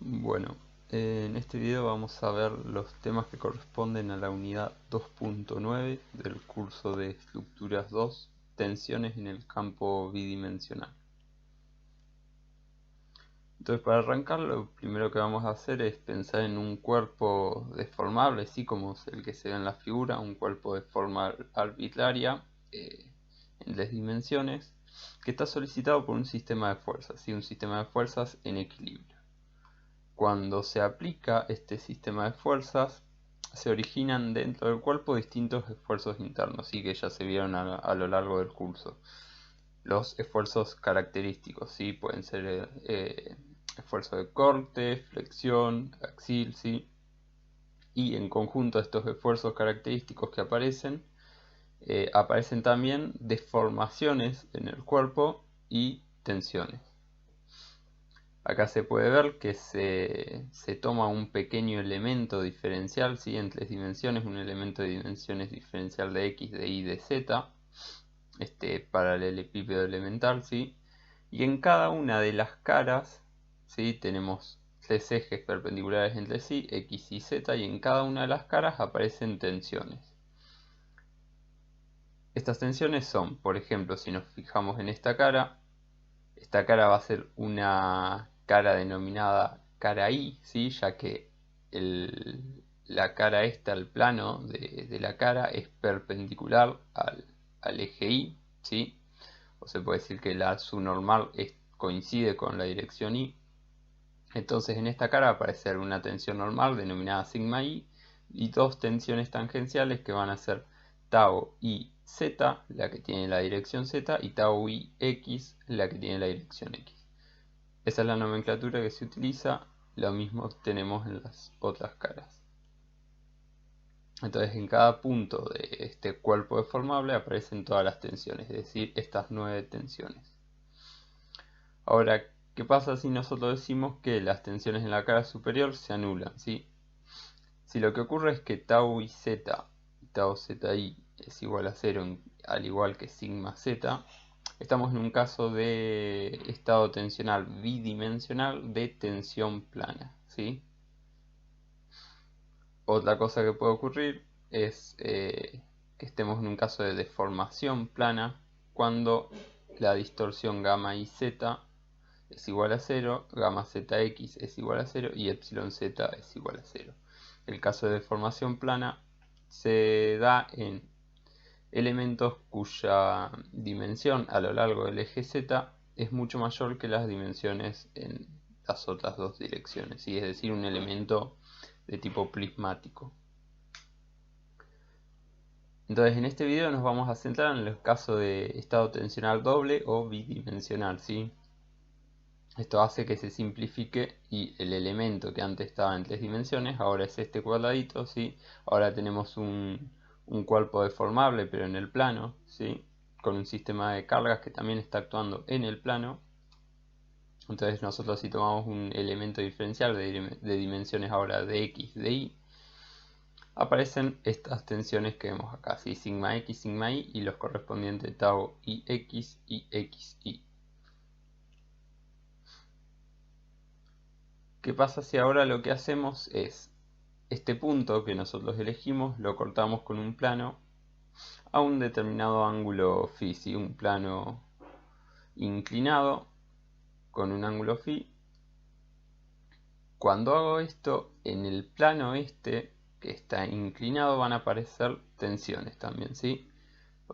Bueno, en este video vamos a ver los temas que corresponden a la unidad 2.9 del curso de Estructuras 2, Tensiones en el campo bidimensional. Entonces, para arrancar, lo primero que vamos a hacer es pensar en un cuerpo deformable, así como es el que se ve en la figura, un cuerpo de forma arbitraria en 3 dimensiones, que está solicitado por un sistema de fuerzas, ¿sí? Un sistema de fuerzas en equilibrio. Cuando se aplica este sistema de fuerzas, se originan dentro del cuerpo distintos esfuerzos internos, ¿sí? Que ya se vieron a lo largo del curso. Los esfuerzos característicos, ¿sí? Pueden ser esfuerzo de corte, flexión, axil, ¿sí? Y en conjunto estos esfuerzos característicos que aparecen también deformaciones en el cuerpo y tensiones. Acá se puede ver que se toma un pequeño elemento diferencial, ¿sí? En 3 dimensiones, un elemento de dimensiones diferencial de x, de y, de z, este paralelepípedo elemental, ¿sí? Y en cada una de las caras, ¿sí? Tenemos 3 ejes perpendiculares entre sí, x y z, y en cada una de las caras aparecen tensiones. Estas tensiones son, por ejemplo, si nos fijamos en esta cara va a ser una cara denominada cara I, ¿sí? Ya que la cara esta, el plano de la cara, es perpendicular al eje Y, ¿sí? O se puede decir que su normal coincide con la dirección Y. Entonces en esta cara va a aparecer una tensión normal denominada sigma I y 2 tensiones tangenciales que van a ser tau I z, la que tiene la dirección z, y tau I x, la que tiene la dirección x. Esa es la nomenclatura que se utiliza, lo mismo tenemos en las otras caras. Entonces en cada punto de este cuerpo deformable aparecen todas las tensiones, es decir, estas 9 tensiones. Ahora, ¿qué pasa si nosotros decimos que las tensiones en la cara superior se anulan? ¿Sí? Si lo que ocurre es que tau i z y tau zi es igual a 0, al igual que sigma z, estamos en un caso de estado tensional bidimensional de tensión plana, ¿sí? Otra cosa que puede ocurrir es que estemos en un caso de deformación plana cuando la distorsión gamma y z es igual a 0, gamma zx es igual a 0 y epsilon z es igual a 0. El caso de deformación plana se da en elementos cuya dimensión a lo largo del eje z es mucho mayor que las dimensiones en las otras dos direcciones, ¿sí? Es decir, un elemento de tipo prismático. Entonces en este video nos vamos a centrar en el caso de estado tensional doble o bidimensional, ¿sí? Esto hace que se simplifique y el elemento que antes estaba en 3 dimensiones ahora es este cuadradito, ¿sí? Ahora tenemos un cuerpo deformable pero en el plano, ¿sí? Con un sistema de cargas que también está actuando en el plano. Entonces nosotros si tomamos un elemento diferencial de dimensiones ahora de x, de y, aparecen estas tensiones que vemos acá, ¿sí? Sigma x, sigma y los correspondientes tau y x y xy. ¿Qué pasa si ahora lo que hacemos es este punto que nosotros elegimos lo cortamos con un plano a un determinado ángulo phi, ¿sí? Un plano inclinado con un ángulo phi? Cuando hago esto, en el plano este que está inclinado van a aparecer tensiones también, ¿sí?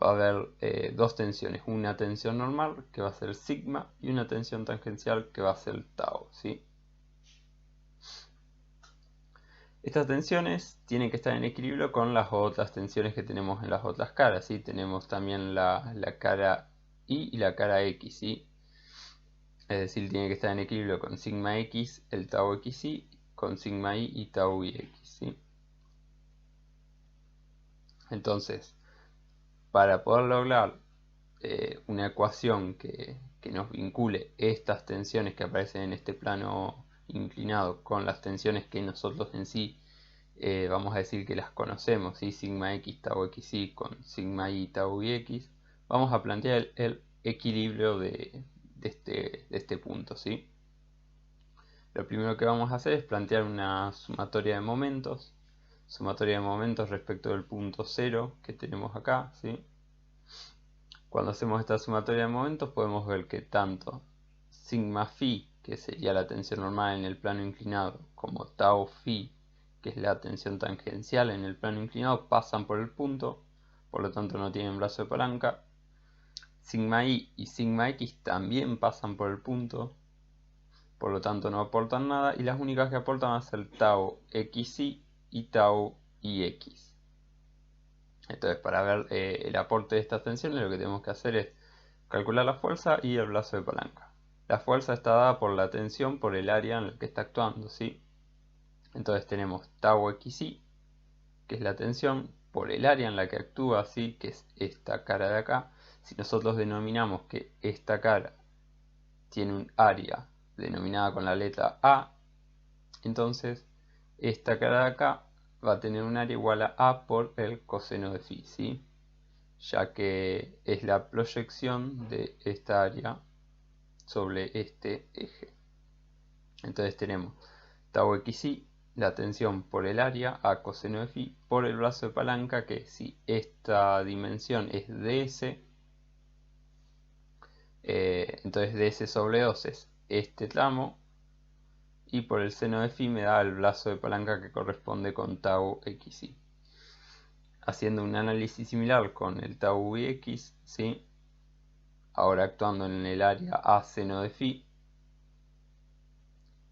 Va a haber 2 tensiones, una tensión normal que va a ser sigma y una tensión tangencial que va a ser tau, ¿sí? Estas tensiones tienen que estar en equilibrio con las otras tensiones que tenemos en las otras caras, ¿sí? Tenemos también la cara Y y la cara X, ¿sí? Es decir, tiene que estar en equilibrio con sigma X, el tau XY, con sigma Y y tau YX, ¿sí? Entonces, para poder lograr una ecuación que nos vincule estas tensiones que aparecen en este plano inclinado con las tensiones que nosotros en sí vamos a decir que las conocemos, ¿sí? Sigma x tau xy con sigma y tau x, vamos a plantear el equilibrio de este punto, ¿sí? Lo primero que vamos a hacer es plantear una sumatoria de momentos. Sumatoria de momentos respecto del punto 0 que tenemos acá, ¿sí? Cuando hacemos esta sumatoria de momentos podemos ver que tanto sigma phi, que sería la tensión normal en el plano inclinado, como tau phi, que es la tensión tangencial en el plano inclinado, pasan por el punto, por lo tanto no tienen brazo de palanca. Sigma i y sigma x también pasan por el punto, por lo tanto no aportan nada, y las únicas que aportan van a ser tau xi y tau ix. Entonces, para ver el aporte de estas tensiones, lo que tenemos que hacer es calcular la fuerza y el brazo de palanca. La fuerza está dada por la tensión por el área en la que está actuando, ¿sí? Entonces tenemos tau xi, que es la tensión, por el área en la que actúa, ¿sí? Que es esta cara de acá. Si nosotros denominamos que esta cara tiene un área denominada con la letra A, entonces esta cara de acá va a tener un área igual a por el coseno de phi, ¿sí? Ya que es la proyección de esta área sobre este eje. Entonces tenemos tau xi, la tensión por el área, a coseno de phi, por el brazo de palanca, que si esta dimensión es ds, entonces ds sobre 2 es este tramo, y por el seno de phi me da el brazo de palanca que corresponde con tau xi. Haciendo un análisis similar con el tau x, ¿sí? Ahora actuando en el área a seno de phi,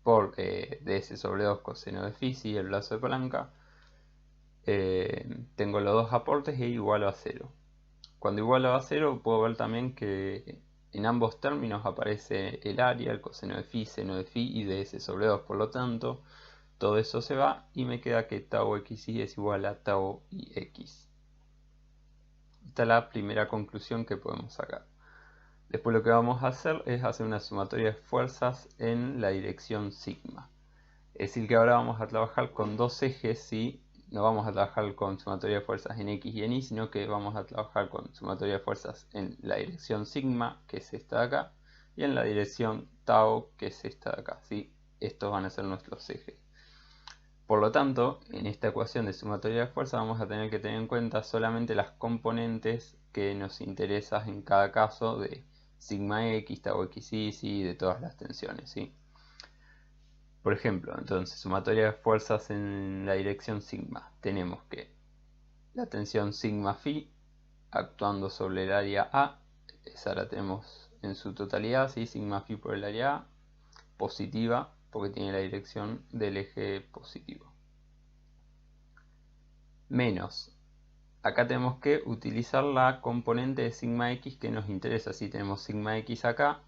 por ds sobre 2 coseno de phi, ¿sí? El brazo de palanca, tengo los dos aportes e igualo a 0. Cuando igualo a 0 puedo ver también que en ambos términos aparece el área, el coseno de phi, seno de phi y ds sobre 2. Por lo tanto, todo eso se va y me queda que tau xi es igual a tau ix. Esta es la primera conclusión que podemos sacar. Después lo que vamos a hacer es hacer una sumatoria de fuerzas en la dirección sigma. Es decir que ahora vamos a trabajar con dos ejes, ¿sí? No vamos a trabajar con sumatoria de fuerzas en x y en y, sino que vamos a trabajar con sumatoria de fuerzas en la dirección sigma, que es esta de acá, y en la dirección tau, que es esta de acá, ¿sí? Estos van a ser nuestros ejes. Por lo tanto, en esta ecuación de sumatoria de fuerzas vamos a tener que tener en cuenta solamente las componentes que nos interesan en cada caso de sigma x, tau xi, ¿sí? De todas las tensiones, ¿sí? Por ejemplo, entonces, sumatoria de fuerzas en la dirección sigma. Tenemos que la tensión sigma phi actuando sobre el área A, esa la tenemos en su totalidad, ¿sí? Sigma phi por el área A, positiva, porque tiene la dirección del eje positivo. Menos, acá tenemos que utilizar la componente de sigma x que nos interesa. Si tenemos sigma x acá,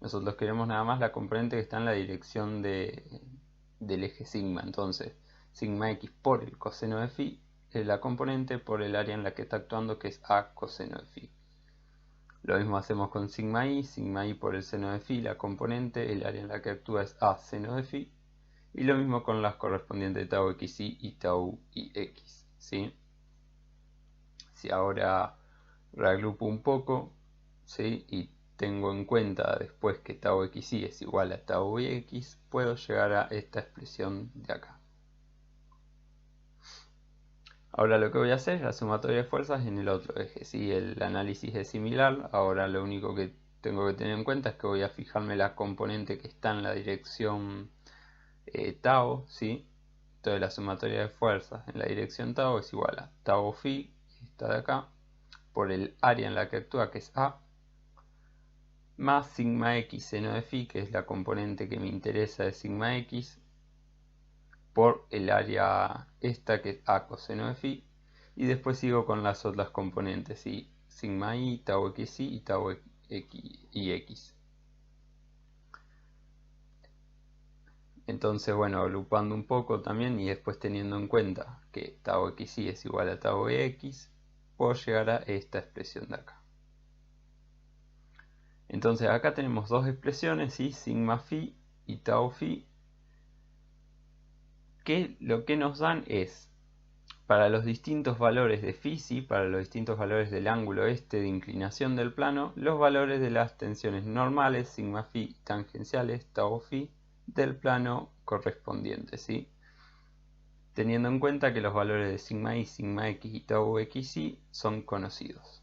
nosotros queremos nada más la componente que está en la dirección del eje sigma. Entonces, sigma x por el coseno de phi es la componente por el área en la que está actuando, que es a coseno de phi. Lo mismo hacemos con sigma i por el seno de phi, la componente, el área en la que actúa es a seno de phi. Y lo mismo con las correspondientes tau xi y tau ix, ¿sí? Si ahora reagrupo un poco, ¿sí? Y tengo en cuenta después que tau xi es igual a tau ix, puedo llegar a esta expresión de acá. Ahora lo que voy a hacer es la sumatoria de fuerzas en el otro eje. ¿Sí? El análisis es similar, ahora lo único que tengo que tener en cuenta es que voy a fijarme la componente que está en la dirección tau, ¿sí? Entonces la sumatoria de fuerzas en la dirección tau es igual a tau phi, esta de acá, por el área en la que actúa, que es A, más sigma x seno de phi, que es la componente que me interesa de sigma x, por el área esta, que es A coseno de phi, y después sigo con las otras componentes, ¿sí? Sigma i, tau xi y tau ix. Entonces, bueno, agrupando un poco también y después teniendo en cuenta que tau xi es igual a tau x, puedo llegar a esta expresión de acá. Entonces acá tenemos dos expresiones, ¿sí? Sigma phi y tau phi, que lo que nos dan es, para los distintos valores de phi, ¿sí? Para los distintos valores del ángulo este de inclinación del plano, los valores de las tensiones normales, sigma phi, tangenciales, tau phi, del plano correspondiente, ¿sí? Teniendo en cuenta que los valores de sigma i, sigma x y tau xy son conocidos.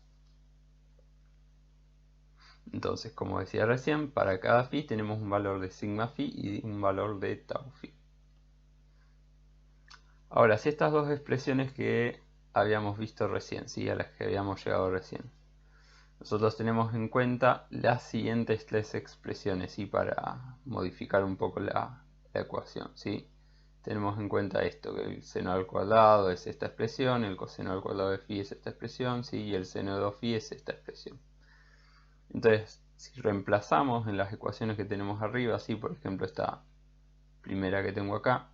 Entonces, como decía recién, para cada phi tenemos un valor de sigma phi y un valor de tau phi. Ahora, si estas dos expresiones que habíamos visto recién, ¿sí? A las que habíamos llegado recién, nosotros tenemos en cuenta las siguientes tres expresiones, ¿sí? Para modificar un poco la ecuación, ¿sí? Tenemos en cuenta esto, que el seno al cuadrado es esta expresión, el coseno al cuadrado de phi es esta expresión, ¿sí? Y el seno de 2phi es esta expresión. Entonces, si reemplazamos en las ecuaciones que tenemos arriba, ¿sí? Por ejemplo, esta primera que tengo acá,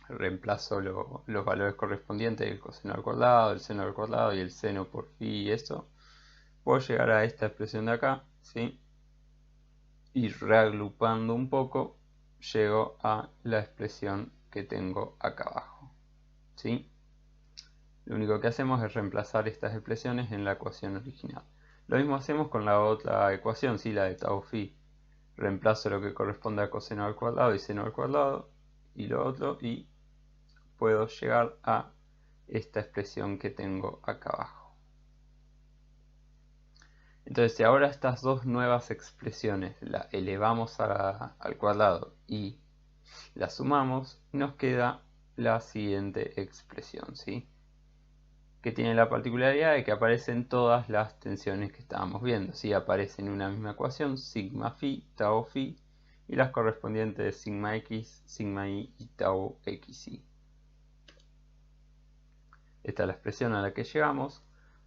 reemplazo los valores correspondientes del coseno al cuadrado, el seno al cuadrado y el seno por phi y eso, puedo llegar a esta expresión de acá, ¿sí? Y reagrupando un poco, llego a la expresión que tengo acá abajo, ¿sí? Lo único que hacemos es reemplazar estas expresiones en la ecuación original. Lo mismo hacemos con la otra ecuación, ¿sí? La de tau phi. Reemplazo lo que corresponde a coseno al cuadrado y seno al cuadrado y lo otro, y puedo llegar a esta expresión que tengo acá abajo. Entonces, si ahora estas dos nuevas expresiones las elevamos al cuadrado y las sumamos, nos queda la siguiente expresión, ¿sí? Que tiene la particularidad de que aparecen todas las tensiones que estábamos viendo, ¿sí? Aparecen en una misma ecuación, sigma phi, tau phi, y las correspondientes sigma x, sigma y tau xy. Esta es la expresión a la que llegamos.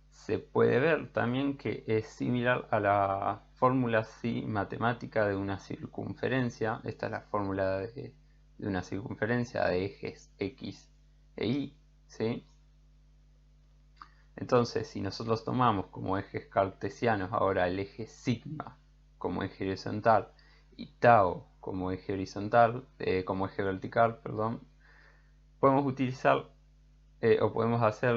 Se puede ver también que es similar a la fórmula matemática de una circunferencia. Esta es la fórmula de una circunferencia de ejes x e y, ¿sí? Entonces, si nosotros tomamos como ejes cartesianos ahora el eje sigma como eje horizontal y tau como eje horizontal, como eje vertical, perdón, podemos utilizar o podemos hacer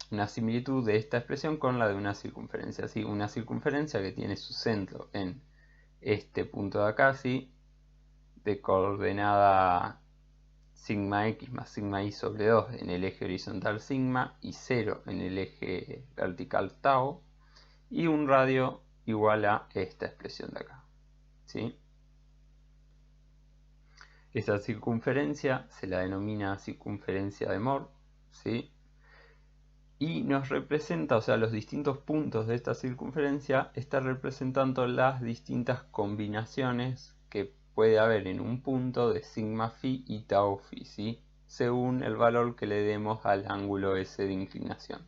una similitud de esta expresión con la de una circunferencia, ¿sí? Una circunferencia que tiene su centro en este punto de acá, ¿sí? De coordenada sigma x más sigma y sobre 2 en el eje horizontal sigma y 0 en el eje vertical tau, y un radio igual a esta expresión de acá, ¿sí? Esta circunferencia se la denomina circunferencia de Mohr, ¿sí? Y nos representa, o sea, los distintos puntos de esta circunferencia están representando las distintas combinaciones que puede haber en un punto de sigma phi y tau phi, ¿sí? Según el valor que le demos al ángulo S de inclinación,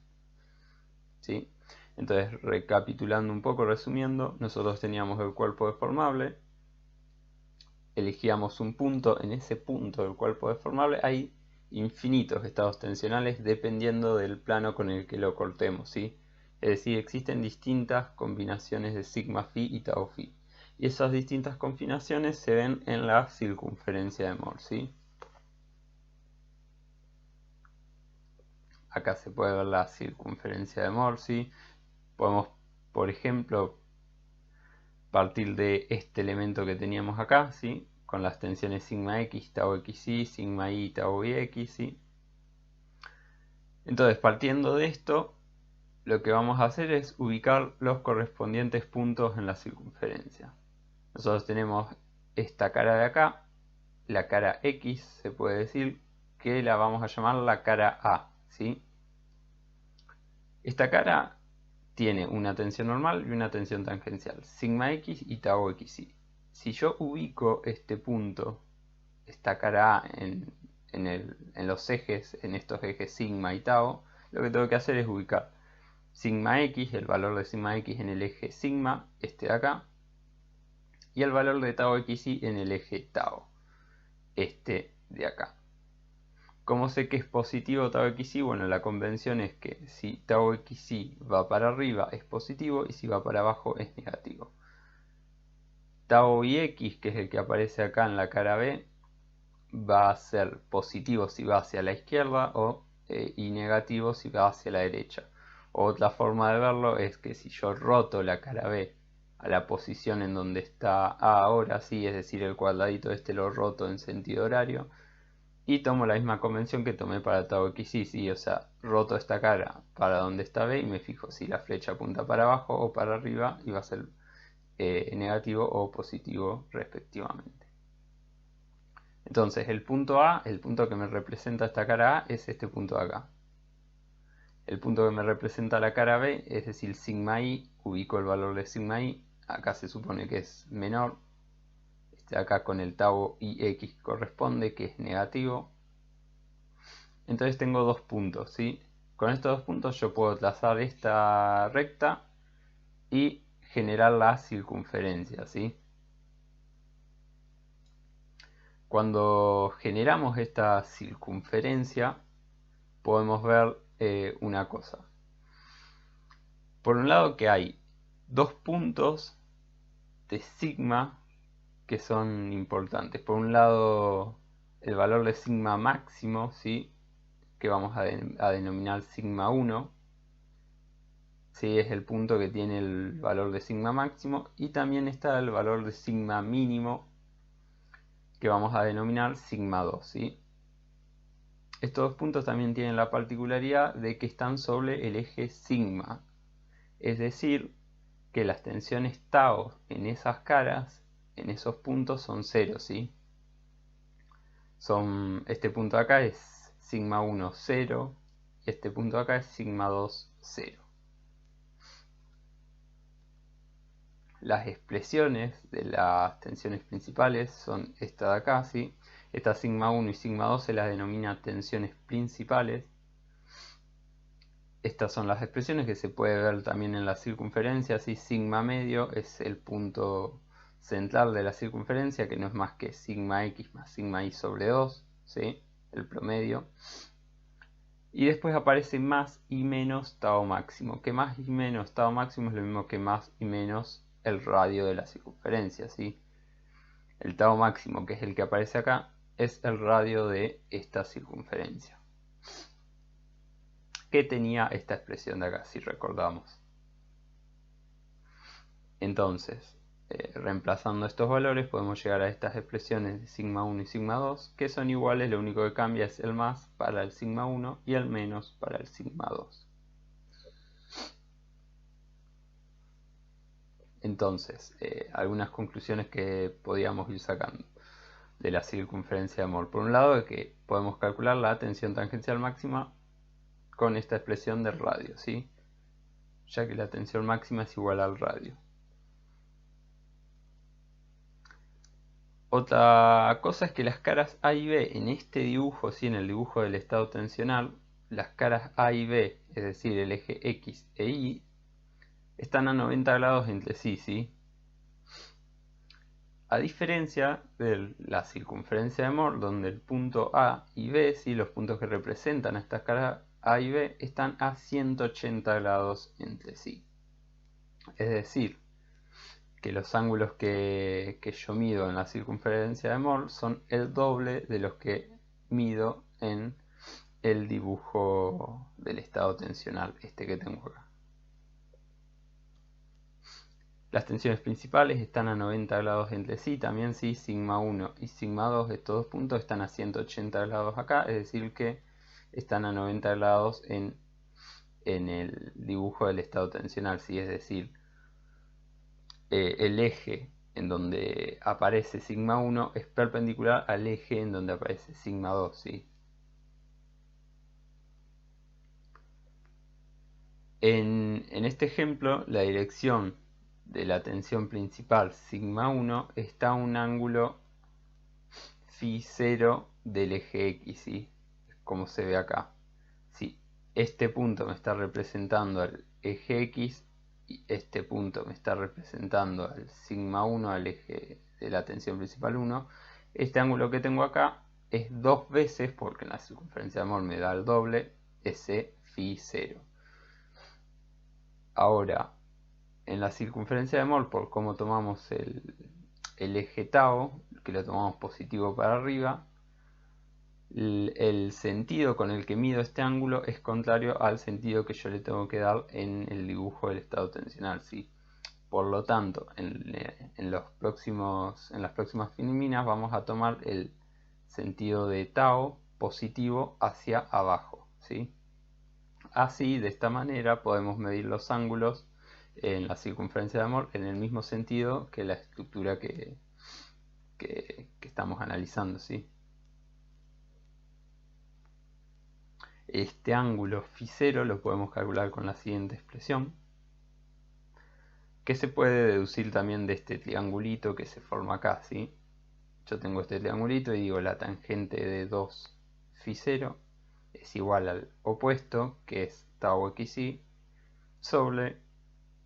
¿sí? Entonces, recapitulando un poco, resumiendo, nosotros teníamos el cuerpo deformable, elegíamos un punto, en ese punto del cuerpo deformable hay infinitos estados tensionales dependiendo del plano con el que lo cortemos, ¿sí? Es decir, existen distintas combinaciones de sigma phi y tau phi. Y esas distintas combinaciones se ven en la circunferencia de Mohr, ¿sí? Acá se puede ver la circunferencia de Mohr, ¿sí? Podemos, por ejemplo, partir de este elemento que teníamos acá, ¿sí? Con las tensiones sigma x, tau xy, sigma y, tau y, ¿sí? Entonces, partiendo de esto, lo que vamos a hacer es ubicar los correspondientes puntos en la circunferencia. Nosotros tenemos esta cara de acá, la cara x, se puede decir que la vamos a llamar la cara A, ¿sí? Esta cara tiene una tensión normal y una tensión tangencial, sigma x y tau xy. Si yo ubico este punto, esta cara A en los ejes, en estos ejes sigma y tau, lo que tengo que hacer es ubicar sigma x, el valor de sigma x en el eje sigma, este de acá, y el valor de tau xy en el eje tau, este de acá. ¿Cómo sé que es positivo tau xy? Bueno, la convención es que si tau xy va para arriba es positivo y si va para abajo es negativo. Tau y x, que es el que aparece acá en la cara B, va a ser positivo si va hacia la izquierda y negativo si va hacia la derecha. Otra forma de verlo es que si yo roto la cara B a la posición en donde está A ahora, sí, es decir, el cuadradito este lo roto en sentido horario. Y tomo la misma convención que tomé para tau x, y, sí, o sea, roto esta cara para donde está B y me fijo si la flecha apunta para abajo o para arriba y va a ser negativo o positivo respectivamente. Entonces el punto A, el punto que me representa esta cara A, es este punto de acá. El punto que me representa la cara B, es decir, sigma i, ubico el valor de sigma i, acá se supone que es menor, acá con el tau ix corresponde, que es negativo. Entonces tengo dos puntos, ¿sí? Con estos dos puntos yo puedo trazar esta recta y generar la circunferencia, ¿sí? Cuando generamos esta circunferencia podemos ver una cosa. Por un lado que hay dos puntos de sigma que son importantes. Por un lado el valor de sigma máximo, ¿sí? Que vamos a denominar sigma 1. ¿Sí? Es el punto que tiene el valor de sigma máximo. Y también está el valor de sigma mínimo, que vamos a denominar sigma 2, ¿sí? Estos dos puntos también tienen la particularidad de que están sobre el eje sigma. Es decir, que las tensiones tau en esas caras, en esos puntos, son cero, ¿sí? Este punto de acá es sigma 1, 0. Y este punto de acá es sigma 2, 0. Las expresiones de las tensiones principales son esta de acá, ¿sí? Esta sigma 1 y sigma 2 se las denomina tensiones principales. Estas son las expresiones que se puede ver también en la circunferencia, ¿sí? Sigma medio es el punto central de la circunferencia, que no es más que sigma x más sigma y sobre 2, ¿sí? El promedio. Y después aparece más y menos tau máximo, que más y menos tau máximo es lo mismo que más y menos el radio de la circunferencia, ¿sí? El tau máximo, que es el que aparece acá, es el radio de esta circunferencia. ¿Qué tenía esta expresión de acá, si recordamos? Entonces, reemplazando estos valores podemos llegar a estas expresiones de sigma 1 y sigma 2, que son iguales, lo único que cambia es el más para el sigma 1 y el menos para el sigma 2. Entonces, algunas conclusiones que podíamos ir sacando de la circunferencia de Mohr. Por un lado, es que podemos calcular la tensión tangencial máxima con esta expresión del radio, ¿sí? Ya que la tensión máxima es igual al radio. Otra cosa es que las caras A y B en este dibujo, ¿sí? En el dibujo del estado tensional, las caras A y B, es decir, el eje X e Y, están a 90 grados entre sí, ¿sí? A diferencia de la circunferencia de Mohr, donde el punto A y B, ¿sí? Los puntos que representan a estas caras A y B, están a 180 grados entre sí. Es decir, que los ángulos que yo mido en la circunferencia de Mohr son el doble de los que mido en el dibujo del estado tensional, este que tengo acá. Las tensiones principales están a 90 grados entre sí, también sí, sigma 1 y sigma 2 de estos dos puntos están a 180 grados acá, es decir que están a 90 grados en el dibujo del estado tensional, ¿sí? Es decir, el eje en donde aparece sigma 1 es perpendicular al eje en donde aparece sigma 2, ¿sí? En este ejemplo, la dirección de la tensión principal sigma 1 está a un ángulo phi 0 del eje X, ¿sí? Como se ve acá. Si este punto me está representando al eje X y este punto me está representando al sigma 1, al eje de la tensión principal 1, este ángulo que tengo acá es dos veces, porque en la circunferencia de Mohr me da el doble, ese phi 0. Ahora, en la circunferencia de Mohr, por cómo tomamos el eje tau, que lo tomamos positivo para arriba, el sentido con el que mido este ángulo es contrario al sentido que yo le tengo que dar en el dibujo del estado tensional, ¿sí? Por lo tanto, en las próximas filminas vamos a tomar el sentido de tau positivo hacia abajo, ¿sí? Así, de esta manera, podemos medir los ángulos en la circunferencia de Moore en el mismo sentido que la estructura que estamos analizando, ¿sí? Este ángulo φ0 lo podemos calcular con la siguiente expresión, que se puede deducir también de este triangulito que se forma acá, ¿sí? Yo tengo este triangulito y digo la tangente de 2 φ0 es igual al opuesto, que es tau xy, sobre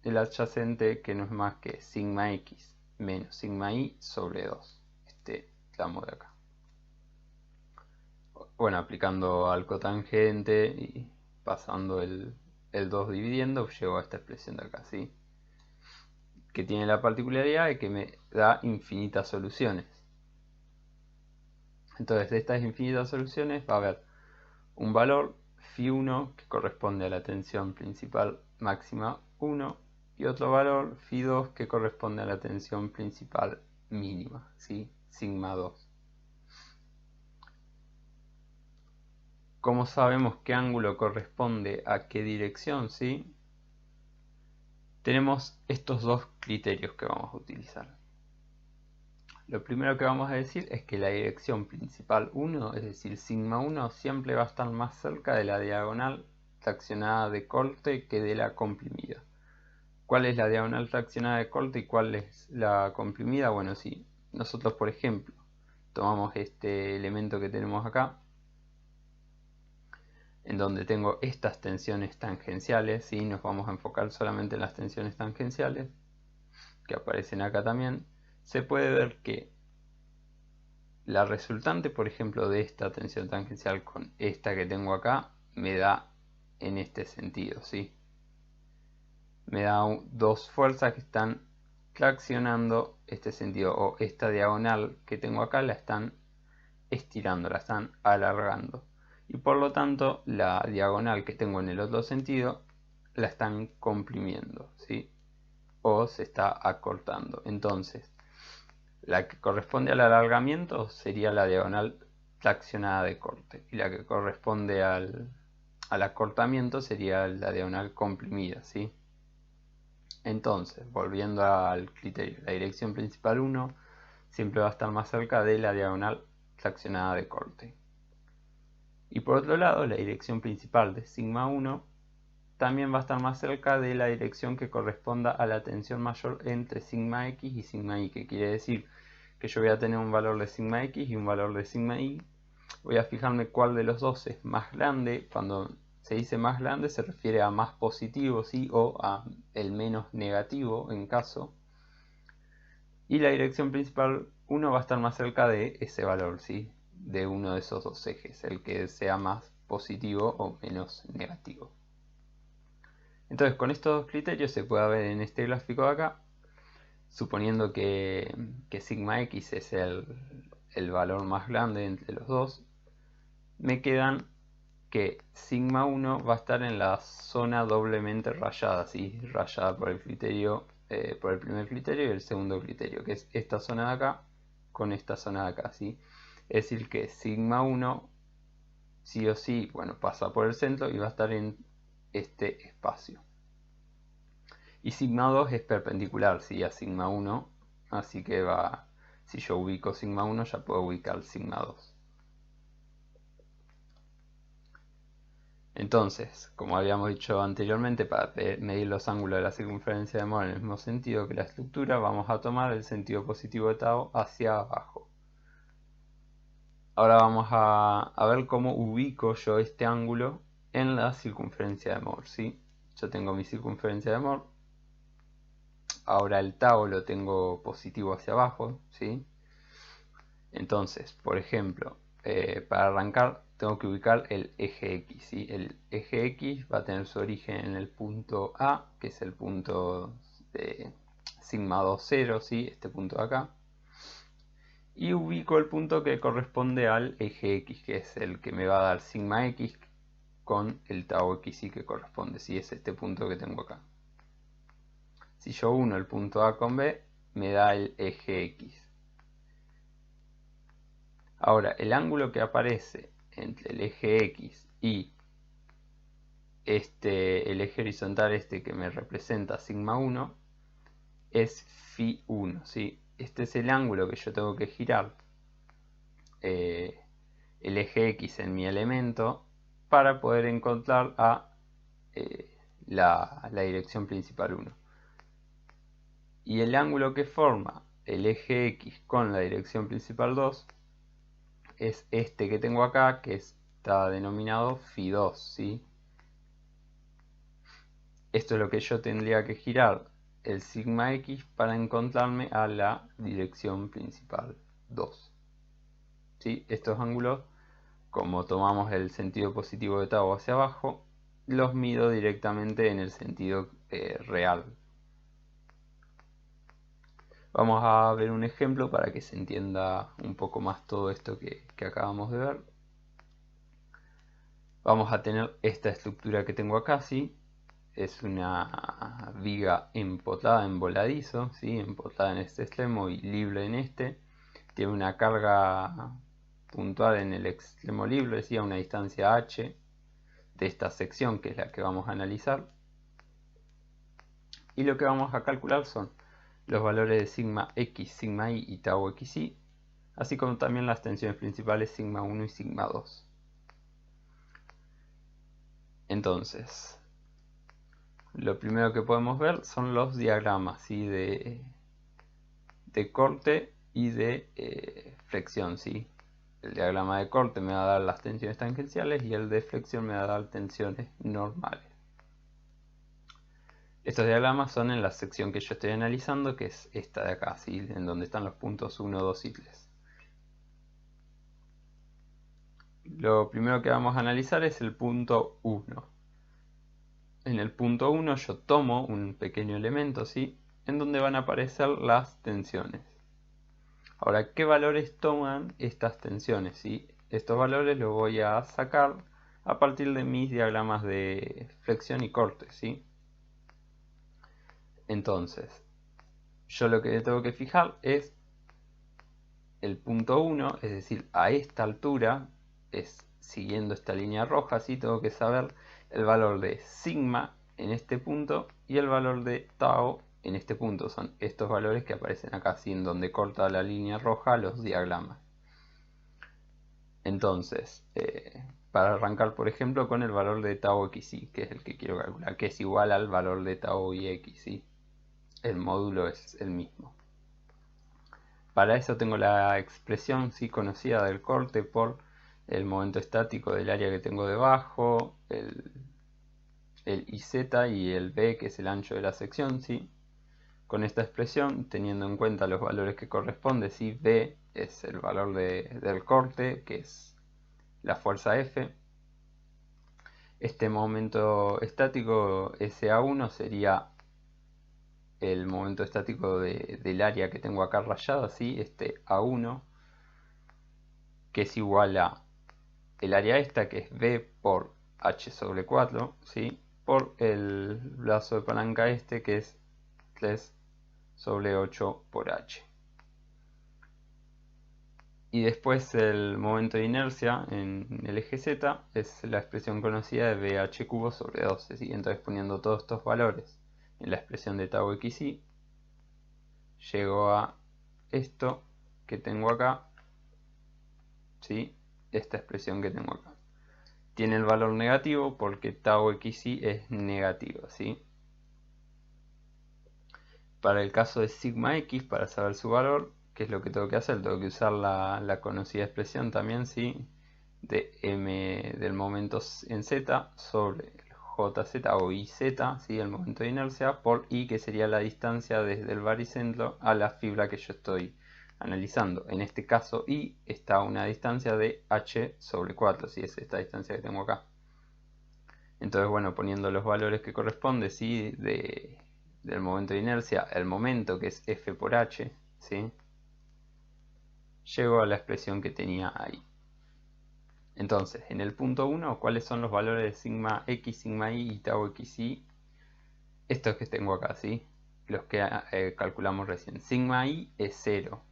el adyacente, que no es más que sigma x menos sigma y sobre 2, este tramo de acá. Bueno, aplicando al cotangente y pasando el 2 dividiendo, llego a esta expresión de acá, ¿sí? Que tiene la particularidad de que me da infinitas soluciones. Entonces, de estas infinitas soluciones va a haber un valor φ1 que corresponde a la tensión principal máxima 1 y otro valor φ2 que corresponde a la tensión principal mínima, ¿sí? Sigma 2. ¿Cómo sabemos qué ángulo corresponde a qué dirección, ¿sí? Tenemos estos dos criterios que vamos a utilizar. Lo primero que vamos a decir es que la dirección principal 1, es decir, sigma 1, siempre va a estar más cerca de la diagonal fraccionada de corte que de la comprimida. ¿Cuál es la diagonal fraccionada de corte y cuál es la comprimida? Bueno, si nosotros, por ejemplo, tomamos este elemento que tenemos acá, en donde tengo estas tensiones tangenciales, ¿sí? Nos vamos a enfocar solamente en las tensiones tangenciales, que aparecen acá también. Se puede ver que la resultante, por ejemplo, de esta tensión tangencial con esta que tengo acá, me da en este sentido, ¿sí? Me da dos fuerzas que están traccionando este sentido, o esta diagonal que tengo acá la están estirando, la están alargando. Y por lo tanto, la diagonal que tengo en el otro sentido la están comprimiendo, ¿sí? O se está acortando. Entonces, la que corresponde al alargamiento sería la diagonal traccionada de corte. Y la que corresponde al acortamiento sería la diagonal comprimida, ¿sí? Entonces, volviendo al criterio, la dirección principal 1 siempre va a estar más cerca de la diagonal traccionada de corte. Y por otro lado, la dirección principal de sigma 1 también va a estar más cerca de la dirección que corresponda a la tensión mayor entre sigma x y sigma y, que quiere decir que yo voy a tener un valor de sigma x y un valor de sigma y. Voy a fijarme cuál de los dos es más grande. Cuando se dice más grande se refiere a más positivo, ¿sí? O a el menos negativo en caso. Y la dirección principal 1 va a estar más cerca de ese valor, ¿sí? De uno de esos dos ejes, el que sea más positivo o menos negativo. Entonces, con estos dos criterios se puede ver en este gráfico de acá, suponiendo que sigma x es el valor más grande entre los dos, me quedan que sigma 1 va a estar en la zona doblemente rayada, ¿sí? Rayada por el criterio, por el primer criterio y el segundo criterio, que es esta zona de acá con esta zona de acá, ¿sí? Es decir, que sigma 1 sí o sí, bueno, pasa por el centro y va a estar en este espacio. Y sigma 2 es perpendicular, ¿sí? A sigma 1, así que va, si yo ubico sigma 1 ya puedo ubicar sigma 2. Entonces, como habíamos dicho anteriormente, para medir los ángulos de la circunferencia de Moore en el mismo sentido que la estructura, vamos a tomar el sentido positivo de tau hacia abajo. Ahora vamos a ver cómo ubico yo este ángulo en la circunferencia de Moore, ¿sí? Yo tengo mi circunferencia de Moore. Ahora el tau lo tengo positivo hacia abajo, ¿sí? Entonces, por ejemplo, para arrancar tengo que ubicar el eje X, ¿sí? El eje X va a tener su origen en el punto A, que es el punto de sigma 2, 0, ¿sí? Este punto de acá. Y ubico el punto que corresponde al eje X, que es el que me va a dar sigma X con el tau XY que corresponde, ¿sí? Es este punto que tengo acá. Si yo uno el punto A con B, me da el eje X. Ahora, el ángulo que aparece entre el eje X y el eje horizontal que me representa sigma 1 es phi 1, ¿sí? Este es el ángulo que yo tengo que girar el eje X en mi elemento para poder encontrar la dirección principal 1. Y el ángulo que forma el eje X con la dirección principal 2 es este que tengo acá, que está denominado phi 2, ¿sí? Esto es lo que yo tendría que girar el sigma X para encontrarme a la dirección principal 2. ¿Sí? Estos ángulos, como tomamos el sentido positivo de tau hacia abajo, los mido directamente en el sentido real. Vamos a ver un ejemplo para que se entienda un poco más todo esto que acabamos de ver. Vamos a tener esta estructura que tengo acá, ¿sí? Es una viga empotrada en voladizo, ¿sí? Empotrada en este extremo y libre en este. Tiene una carga puntual en el extremo libre, ¿sí? A una distancia h de esta sección, que es la que vamos a analizar. Y lo que vamos a calcular son los valores de sigma x, sigma y tau xi, así como también las tensiones principales sigma 1 y sigma 2. Entonces, lo primero que podemos ver son los diagramas, ¿sí? de corte y de flexión, ¿sí? El diagrama de corte me va a dar las tensiones tangenciales y el de flexión me va a dar tensiones normales. Estos diagramas son en la sección que yo estoy analizando, que es esta de acá, ¿sí? En donde están los puntos 1, 2 y 3. Lo primero que vamos a analizar es el punto 1. En el punto 1 yo tomo un pequeño elemento, ¿sí? En donde van a aparecer las tensiones. Ahora, ¿qué valores toman estas tensiones? ¿Sí? Estos valores los voy a sacar a partir de mis diagramas de flexión y corte, ¿sí? Entonces, yo lo que tengo que fijar es el punto 1, es decir, a esta altura, es siguiendo esta línea roja, ¿sí? Tengo que saber el valor de sigma en este punto y el valor de tau en este punto. Son estos valores que aparecen acá, ¿sí? En donde corta la línea roja los diagramas. Entonces, para arrancar, por ejemplo, con el valor de tau xi, que es el que quiero calcular, que es igual al valor de tau y x, ¿sí? El módulo es el mismo. Para eso tengo la expresión, ¿sí? Conocida del corte por el momento estático del área que tengo debajo, el iz y el b, que es el ancho de la sección, ¿sí? Con esta expresión, teniendo en cuenta los valores que corresponde, ¿sí? B es el valor del corte, que es la fuerza F. Este momento estático SA1 sería el momento estático del área que tengo acá rayado, ¿sí? Este A1, que es igual a el área esta, que es B por H sobre 4, ¿sí? Por el brazo de palanca que es 3 sobre 8 por H. Y después el momento de inercia en el eje Z es la expresión conocida de BH cubo sobre 12, ¿sí? Entonces, poniendo todos estos valores en la expresión de tau xi, llego a esto que tengo acá, ¿sí? Esta expresión que tengo acá. Tiene el valor negativo porque tau xi es negativo, ¿sí? Para el caso de sigma x, para saber su valor, ¿qué es lo que tengo que hacer? Tengo que usar la conocida expresión también, ¿sí? De m del momento en z sobre jz o iz, ¿sí? El momento de inercia, por i, que sería la distancia desde el baricentro a la fibra que yo estoy analizando. En este caso, i está a una distancia de h sobre 4, ¿sí? Es esta distancia que tengo acá. Entonces, bueno, poniendo los valores que corresponde, ¿sí? Del momento de inercia, el momento, que es F por H, ¿sí? Llego a la expresión que tenía ahí. Entonces, en el punto 1, ¿cuáles son los valores de sigma x, sigma y tau xi? Estos que tengo acá, ¿sí? los que calculamos recién. Sigma i es 0,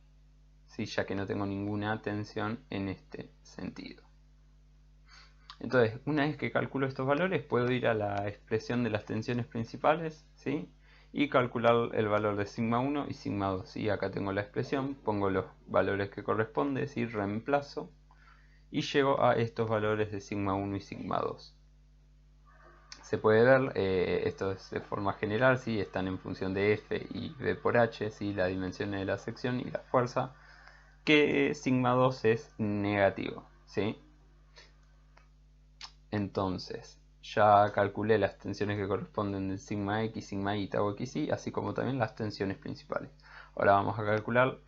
¿sí? Ya que no tengo ninguna tensión en este sentido. Entonces, una vez que calculo estos valores, puedo ir a la expresión de las tensiones principales, ¿sí? Y calcular el valor de sigma 1 y sigma 2. ¿Sí? Acá tengo la expresión, pongo los valores que corresponden, ¿sí? Reemplazo y llego a estos valores de sigma 1 y sigma 2. Se puede ver, esto es de forma general, ¿sí? Están en función de F y V por H, ¿sí? La dimensión de la sección y la fuerza, que sigma 2 es negativo, ¿sí? Entonces, ya calculé las tensiones que corresponden del sigma x, sigma y tau xy, así como también las tensiones principales. Ahora vamos a calcular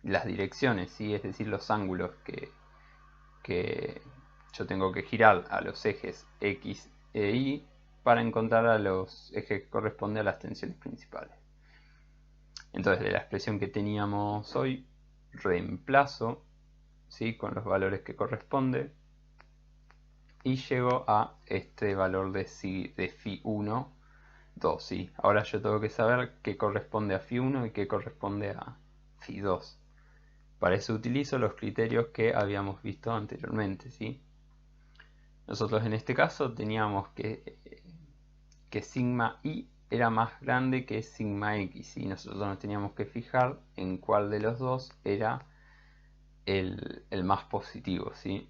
las direcciones, ¿sí? Es decir, los ángulos que yo tengo que girar a los ejes x e y para encontrar a los ejes que corresponden a las tensiones principales. Entonces, de la expresión que teníamos hoy, reemplazo, ¿sí? Con los valores que corresponden y llego a este valor de phi1, 2, ¿sí? Ahora yo tengo que saber qué corresponde a phi1 y qué corresponde a phi2. Para eso utilizo los criterios que habíamos visto anteriormente, ¿sí? Nosotros en este caso teníamos que sigma i era más grande que sigma x, y nosotros nos teníamos que fijar en cuál de los dos era el más positivo, ¿sí?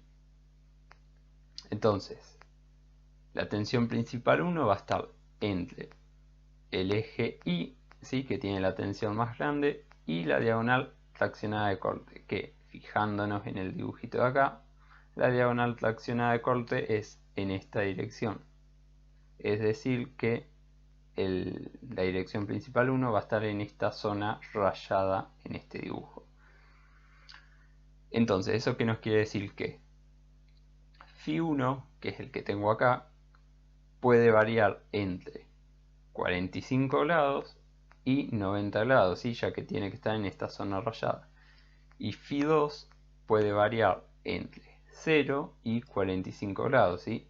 Entonces, la tensión principal 1 va a estar entre el eje Y, ¿sí? Que tiene la tensión más grande, y la diagonal traccionada de corte, que fijándonos en el dibujito de acá, la diagonal traccionada de corte es en esta dirección. Es decir que la dirección principal 1 va a estar en esta zona rayada en este dibujo. Entonces, ¿eso qué nos quiere decir? Que Φ1, que es el que tengo acá, puede variar entre 45 grados y 90 grados, ¿sí? Ya que tiene que estar en esta zona rayada. Y Φ2 puede variar entre 0 y 45 grados, ¿sí?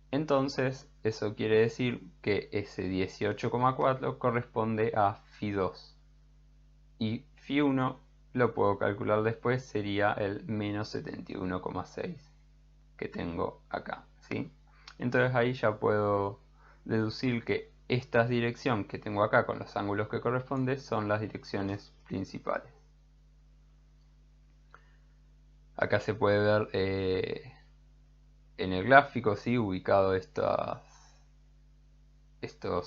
Entonces, eso quiere decir que ese 18,4 corresponde a Φ2. Y Φ1 lo puedo calcular después, sería el menos 71,6 que tengo acá, ¿sí? Entonces ahí ya puedo deducir que esta dirección que tengo acá con los ángulos que corresponden son las direcciones principales. Acá se puede ver en el gráfico, ¿sí? Ubicado estos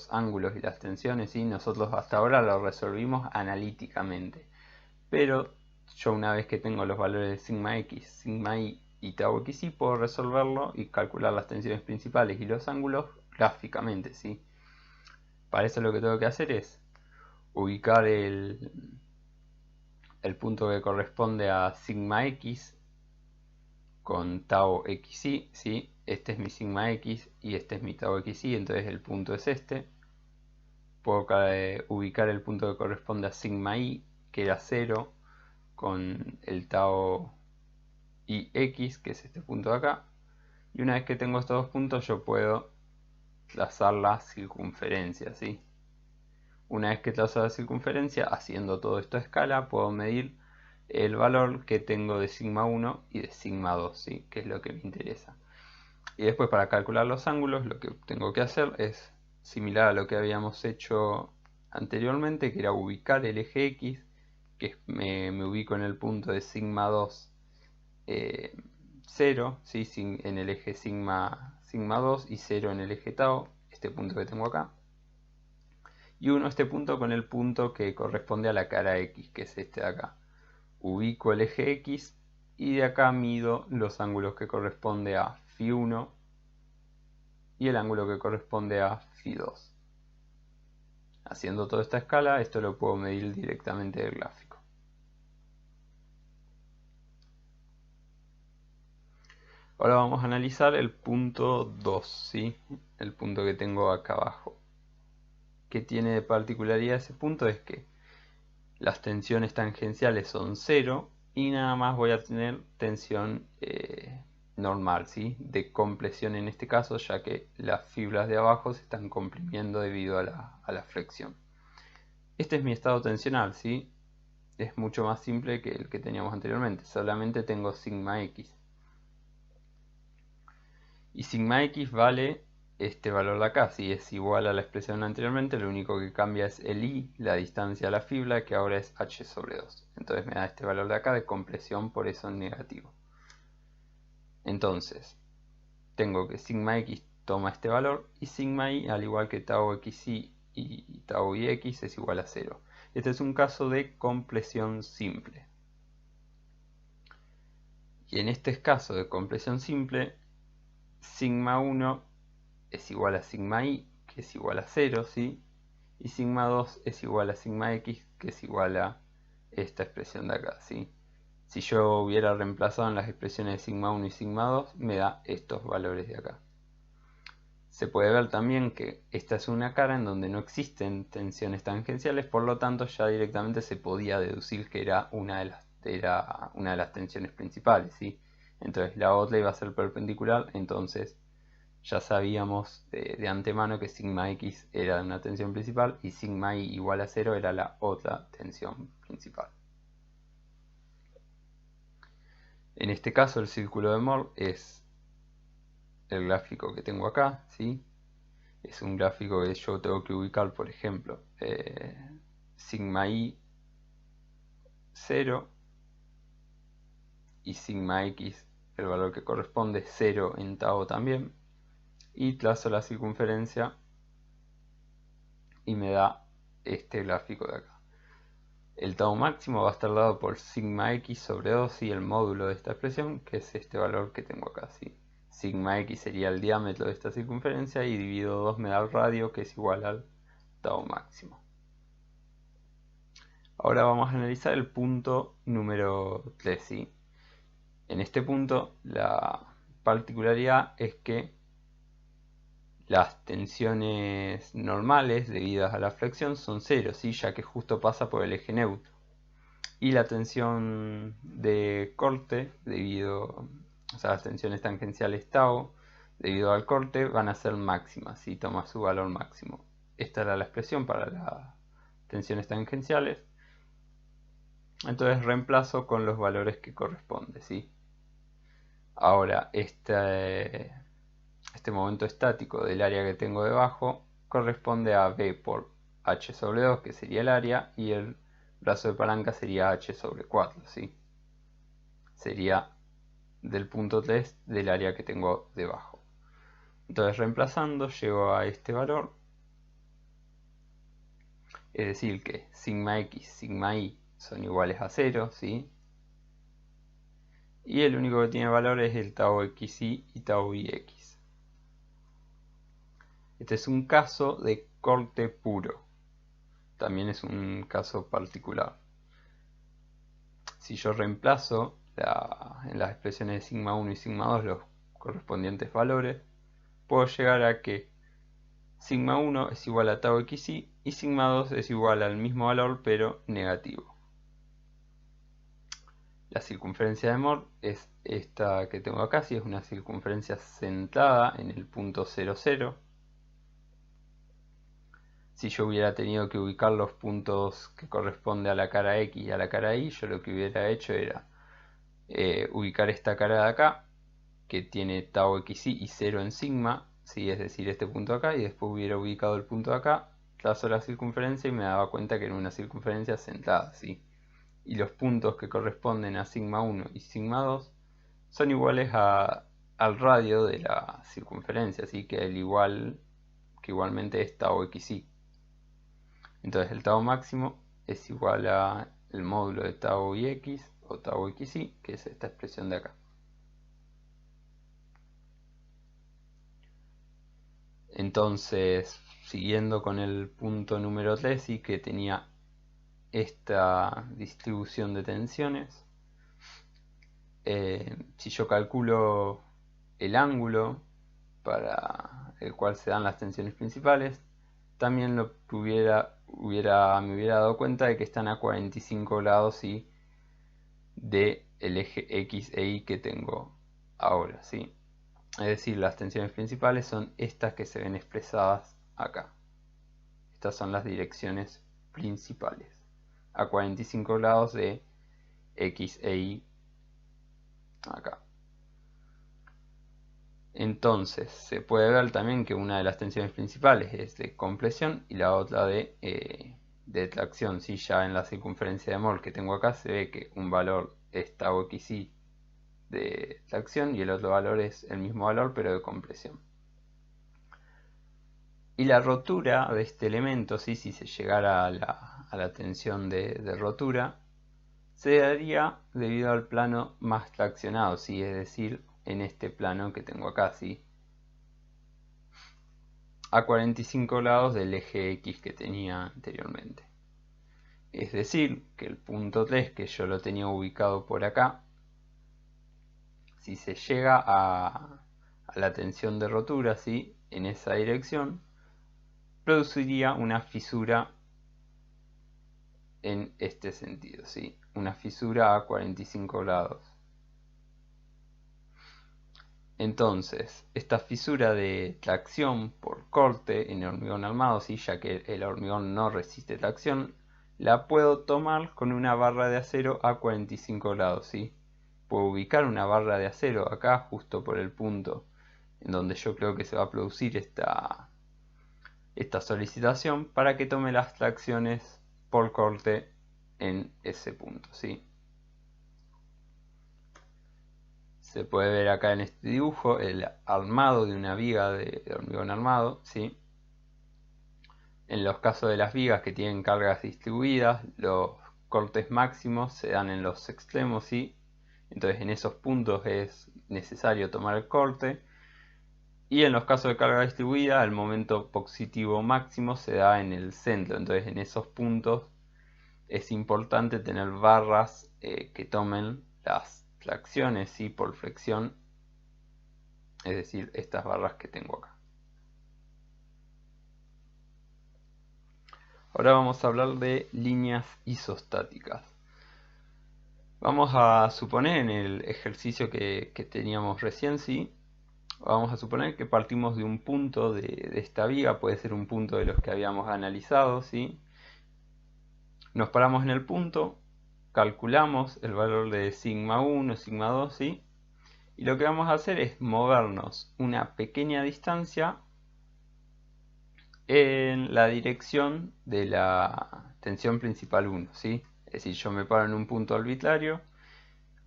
ángulos y las tensiones, ¿sí? Nosotros hasta ahora lo resolvimos analíticamente, pero yo una vez que tengo los valores de sigma x, sigma y tau xy, puedo resolverlo y calcular las tensiones principales y los ángulos gráficamente, ¿sí? Para eso lo que tengo que hacer es ubicar el punto que corresponde a sigma x con tau xy, ¿sí? Este es mi sigma x y este es mi tau xy, entonces el punto es este. Puedo ubicar el punto que corresponde a sigma y, que era 0, con el tau ix, que es este punto de acá. Y una vez que tengo estos dos puntos, yo puedo trazar la circunferencia, ¿sí? Una vez que trazo la circunferencia, haciendo todo esto a escala, puedo medir el valor que tengo de sigma 1 y de sigma 2, ¿sí? Que es lo que me interesa. Y después, para calcular los ángulos, lo que tengo que hacer es similar a lo que habíamos hecho anteriormente, que era ubicar el eje X, que me ubico en el punto de sigma 2, 0, ¿sí? En el eje sigma 2 y 0 en el eje tau, este punto que tengo acá. Y uno este punto con el punto que corresponde a la cara X, que es este de acá. Ubico el eje X y de acá mido los ángulos que corresponde a Φ1 y el ángulo que corresponde a Φ2. Haciendo toda esta escala, esto lo puedo medir directamente del gráfico. Ahora vamos a analizar el punto 2, ¿sí? El punto que tengo acá abajo. ¿Qué tiene de particularidad ese punto? Es que las tensiones tangenciales son 0 y nada más voy a tener tensión normal, ¿sí? De compresión en este caso, ya que las fibras de abajo se están comprimiendo debido a la flexión. Este es mi estado tensional, ¿sí? Es mucho más simple que el que teníamos anteriormente, solamente tengo sigma x. Y sigma x vale este valor de acá, si es igual a la expresión anteriormente, lo único que cambia es el i, la distancia a la fibra, que ahora es h sobre 2. Entonces me da este valor de acá de compresión, por eso negativo. Entonces, tengo que sigma x toma este valor y sigma i, al igual que tau xi y tau ix, es igual a 0. Este es un caso de compresión simple. Y en este caso de compresión simple, sigma 1 es igual a sigma i, que es igual a 0, ¿sí? Y sigma 2 es igual a sigma x, que es igual a esta expresión de acá, ¿sí? Si yo hubiera reemplazado en las expresiones de sigma 1 y sigma 2, me da estos valores de acá. Se puede ver también que esta es una cara en donde no existen tensiones tangenciales, por lo tanto ya directamente se podía deducir que era una de las tensiones principales, ¿sí? Entonces la otra iba a ser perpendicular, entonces ya sabíamos de antemano que sigma x era una tensión principal y sigma y igual a 0 era la otra tensión principal. En este caso el círculo de Mohr es el gráfico que tengo acá, ¿sí? Es un gráfico que yo tengo que ubicar, por ejemplo, sigma i 0 y sigma x, el valor que corresponde, 0 en tau también, y trazo la circunferencia y me da este gráfico de acá. El tau máximo va a estar dado por sigma x sobre 2 y el módulo de esta expresión, que es este valor que tengo acá, ¿sí? Sigma x sería el diámetro de esta circunferencia y dividido 2 me da el radio, que es igual al tau máximo. Ahora vamos a analizar el punto número 3, ¿sí? En este punto la particularidad es que las tensiones normales debidas a la flexión son 0, ¿sí? Ya que justo pasa por el eje neutro. Y la tensión de corte, o sea, las tensiones tangenciales tau, debido al corte, van a ser máximas, ¿sí? Toma su valor máximo. Esta era la expresión para las tensiones tangenciales. Entonces reemplazo con los valores que corresponde, ¿sí? Ahora, este momento estático del área que tengo debajo corresponde a B por H sobre 2, que sería el área, y el brazo de palanca sería H sobre 4, ¿sí? Sería del punto 3 del área que tengo debajo. Entonces reemplazando llego a este valor, es decir que sigma x, sigma y son iguales a 0, ¿sí? Y el único que tiene valor es el tau xi y tau ix. Este es un caso de corte puro. También es un caso particular. Si yo reemplazo en las expresiones de sigma 1 y sigma 2 los correspondientes valores, puedo llegar a que sigma 1 es igual a tau xi y sigma 2 es igual al mismo valor pero negativo. La circunferencia de Mohr es esta que tengo acá, si es una circunferencia centrada en el punto 0, 0. Si yo hubiera tenido que ubicar los puntos que corresponden a la cara X y a la cara Y, yo lo que hubiera hecho era ubicar esta cara de acá, que tiene tau xi y 0 en sigma, ¿sí? Es decir, este punto acá, y después hubiera ubicado el punto de acá, trazo la circunferencia y me daba cuenta que era una circunferencia centrada, ¿sí? Y los puntos que corresponden a sigma 1 y sigma 2 son iguales al radio de la circunferencia, así que que igualmente es tau xi. Entonces el tau máximo es igual a el módulo de tau ix o tau xi, que es esta expresión de acá. Entonces, siguiendo con el punto número 3, sí, que tenía esta distribución de tensiones, si yo calculo el ángulo para el cual se dan las tensiones principales, también me hubiera dado cuenta de que están a 45 grados del eje X e Y que tengo ahora, ¿sí? Es decir, las tensiones principales son estas que se ven expresadas acá. Estas son las direcciones principales a 45 grados de X e Y acá. Entonces se puede ver también que una de las tensiones principales es de compresión y la otra de tracción. Si ya en la circunferencia de mol que tengo acá se ve que un valor es tau xy de tracción y el otro valor es el mismo valor pero de compresión. Y la rotura de este elemento, ¿sí? Si se llegara a la tensión de rotura, se daría debido al plano más traccionado, ¿sí? Es decir, en este plano que tengo acá, ¿sí? A 45 grados del eje X que tenía anteriormente. Es decir, que el punto 3, que yo lo tenía ubicado por acá, si se llega a la tensión de rotura, ¿sí? En esa dirección, produciría una fisura en este sentido, ¿sí? Una fisura a 45 grados. Entonces, esta fisura de tracción por corte en el hormigón armado, ¿sí? Ya que el hormigón no resiste tracción, la puedo tomar con una barra de acero a 45 grados, ¿sí? Puedo ubicar una barra de acero acá, justo por el punto en donde yo creo que se va a producir esta solicitación, para que tome las tracciones por corte en ese punto, ¿sí? Se puede ver acá en este dibujo el armado de una viga de hormigón armado, ¿sí? En los casos de las vigas que tienen cargas distribuidas, los cortes máximos se dan en los extremos, ¿sí? Entonces en esos puntos es necesario tomar el corte. Y en los casos de carga distribuida, el momento positivo máximo se da en el centro. Entonces en esos puntos es importante tener barras que tomen las tracciones, ¿sí? Por flexión, es decir, estas barras que tengo acá. Ahora vamos a hablar de líneas isostáticas. Vamos a suponer en el ejercicio que teníamos recién, ¿sí? Vamos a suponer que partimos de un punto de esta viga, puede ser un punto de los que habíamos analizado, ¿sí? Nos paramos en el punto, calculamos el valor de sigma 1, sigma 2, ¿sí? Y lo que vamos a hacer es movernos una pequeña distancia en la dirección de la tensión principal 1, ¿sí? Es decir, yo me paro en un punto arbitrario,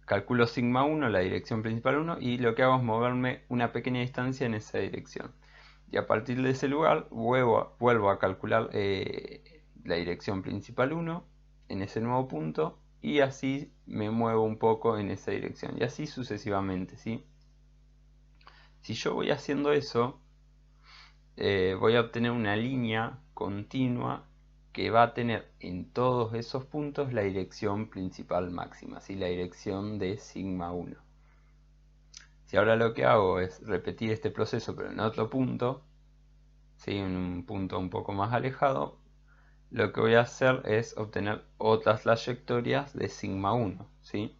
calculo sigma 1, la dirección principal 1, y lo que hago es moverme una pequeña distancia en esa dirección. Y a partir de ese lugar vuelvo a calcular la dirección principal 1 en ese nuevo punto, y así me muevo un poco en esa dirección, y así sucesivamente, ¿sí? Si yo voy haciendo eso, voy a obtener una línea continua que va a tener en todos esos puntos la dirección principal máxima, ¿sí? La dirección de sigma 1. Si ahora lo que hago es repetir este proceso pero en otro punto, ¿sí? En un punto un poco más alejado, lo que voy a hacer es obtener otras trayectorias de sigma 1, ¿sí?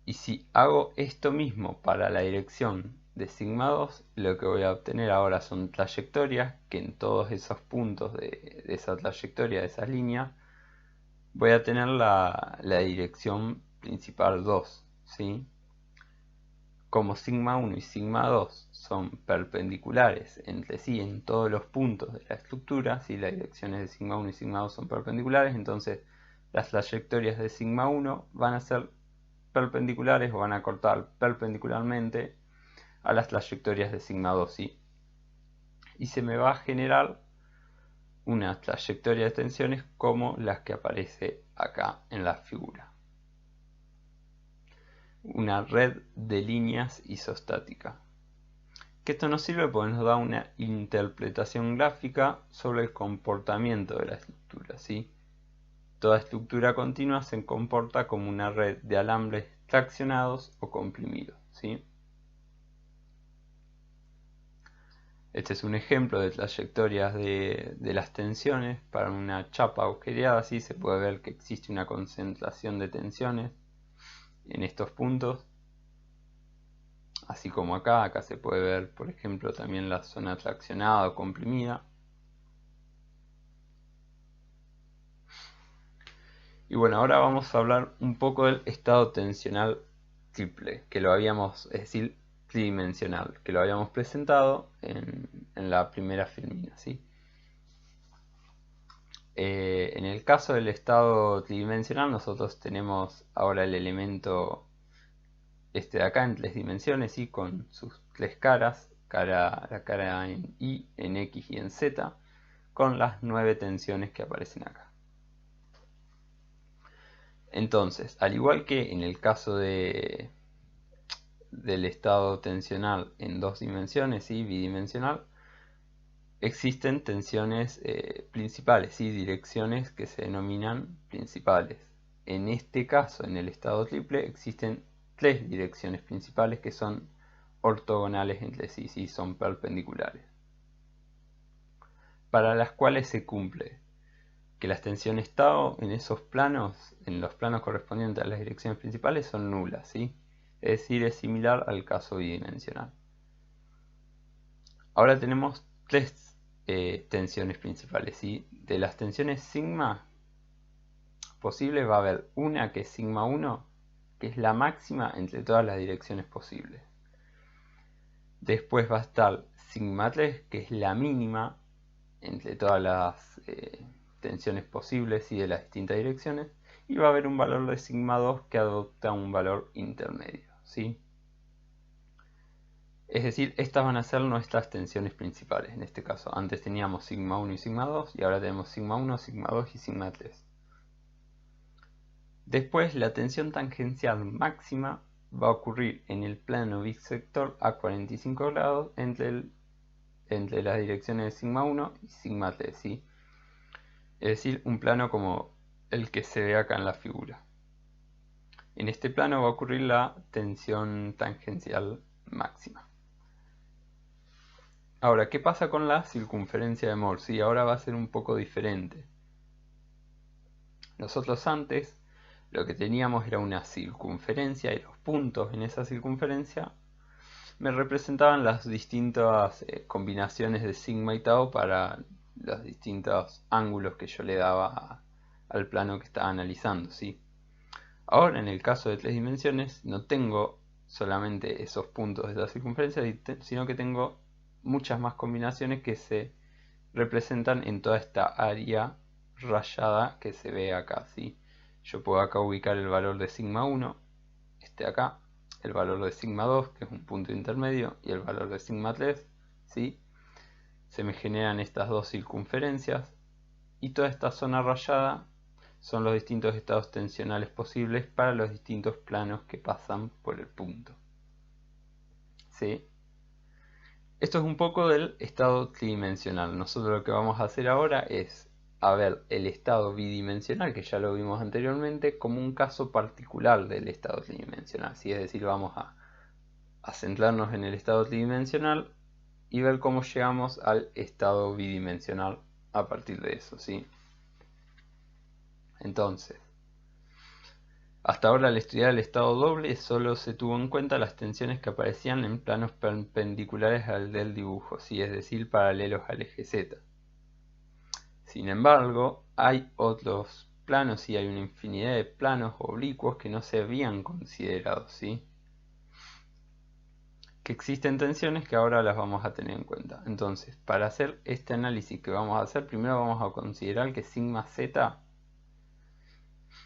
Y si hago esto mismo para la dirección de sigma 2, lo que voy a obtener ahora son trayectorias que en todos esos puntos de esa trayectoria, de esas líneas, voy a tener la dirección principal 2, ¿sí? Como sigma 1 y sigma 2 son perpendiculares entre sí en todos los puntos de la estructura, si las direcciones de sigma 1 y sigma 2 son perpendiculares, entonces las trayectorias de sigma 1 van a ser perpendiculares o van a cortar perpendicularmente a las trayectorias de sigma 2, ¿sí? Y se me va a generar una trayectoria de tensiones como las que aparece acá en la figura. Una red de líneas isostática. Que esto nos sirve porque nos da una interpretación gráfica sobre el comportamiento de la estructura, ¿sí? Toda estructura continua se comporta como una red de alambres traccionados o comprimidos, ¿sí? Este es un ejemplo de trayectorias de las tensiones para una chapa agujereada. Así se puede ver que existe una concentración de tensiones en estos puntos, así como acá se puede ver, por ejemplo, también la zona traccionada o comprimida. Y bueno, ahora vamos a hablar un poco del estado tensional triple, que lo habíamos, es decir, tridimensional, que lo habíamos presentado en la primera filmina, ¿sí? En el caso del estado tridimensional, nosotros tenemos ahora el elemento este de acá en 3 dimensiones, ¿sí? Con sus 3 caras, la cara en Y, en X y en Z, con las 9 tensiones que aparecen acá. Entonces, al igual que en el caso del estado tensional en 2 dimensiones, ¿sí? Bidimensional, existen tensiones principales, ¿sí? Direcciones que se denominan principales. En este caso, en el estado triple, existen 3 direcciones principales que son ortogonales entre sí, ¿sí? Son perpendiculares, para las cuales se cumple que las tensiones tau en esos planos, en los planos correspondientes a las direcciones principales, son nulas, ¿sí? Es decir, es similar al caso bidimensional. Ahora tenemos 3 tensiones principales, ¿sí? De las tensiones sigma posibles va a haber una que es sigma 1, que es la máxima entre todas las direcciones posibles. Después va a estar sigma 3, que es la mínima entre todas las tensiones posibles y de las distintas direcciones. Y va a haber un valor de sigma 2 que adopta un valor intermedio, ¿sí? Es decir, estas van a ser nuestras tensiones principales. En este caso, antes teníamos sigma 1 y sigma 2 y ahora tenemos sigma 1, sigma 2 y sigma 3. Después, la tensión tangencial máxima va a ocurrir en el plano bisector a 45 grados entre las direcciones de sigma 1 y sigma 3, ¿sí? Es decir, un plano como el que se ve acá en la figura. En este plano va a ocurrir la tensión tangencial máxima. Ahora, ¿qué pasa con la circunferencia de Morse? Sí, ahora va a ser un poco diferente. Nosotros antes lo que teníamos era una circunferencia y los puntos en esa circunferencia me representaban las distintas combinaciones de sigma y tau para los distintos ángulos que yo le daba al plano que estaba analizando, ¿sí? Ahora en el caso de 3 dimensiones no tengo solamente esos puntos de esa circunferencia, sino que tengo muchas más combinaciones que se representan en toda esta área rayada que se ve acá, ¿sí? Yo puedo acá ubicar el valor de sigma 1, este acá, el valor de sigma 2, que es un punto intermedio, y el valor de sigma 3, ¿sí? Se me generan estas dos circunferencias y toda esta zona rayada son los distintos estados tensionales posibles para los distintos planos que pasan por el punto, ¿sí? Esto es un poco del estado tridimensional. Nosotros lo que vamos a hacer ahora es a ver el estado bidimensional, que ya lo vimos anteriormente, como un caso particular del estado tridimensional, ¿sí? Es decir, vamos a centrarnos en el estado tridimensional y ver cómo llegamos al estado bidimensional a partir de eso, ¿sí? Entonces, hasta ahora al estudiar el estado doble solo se tuvo en cuenta las tensiones que aparecían en planos perpendiculares al del dibujo, ¿sí? Es decir, paralelos al eje Z. Sin embargo, hay otros planos y hay una infinidad de planos oblicuos que no se habían considerado, ¿sí? Que existen tensiones que ahora las vamos a tener en cuenta. Entonces, para hacer este análisis que vamos a hacer, primero vamos a considerar que sigma Z,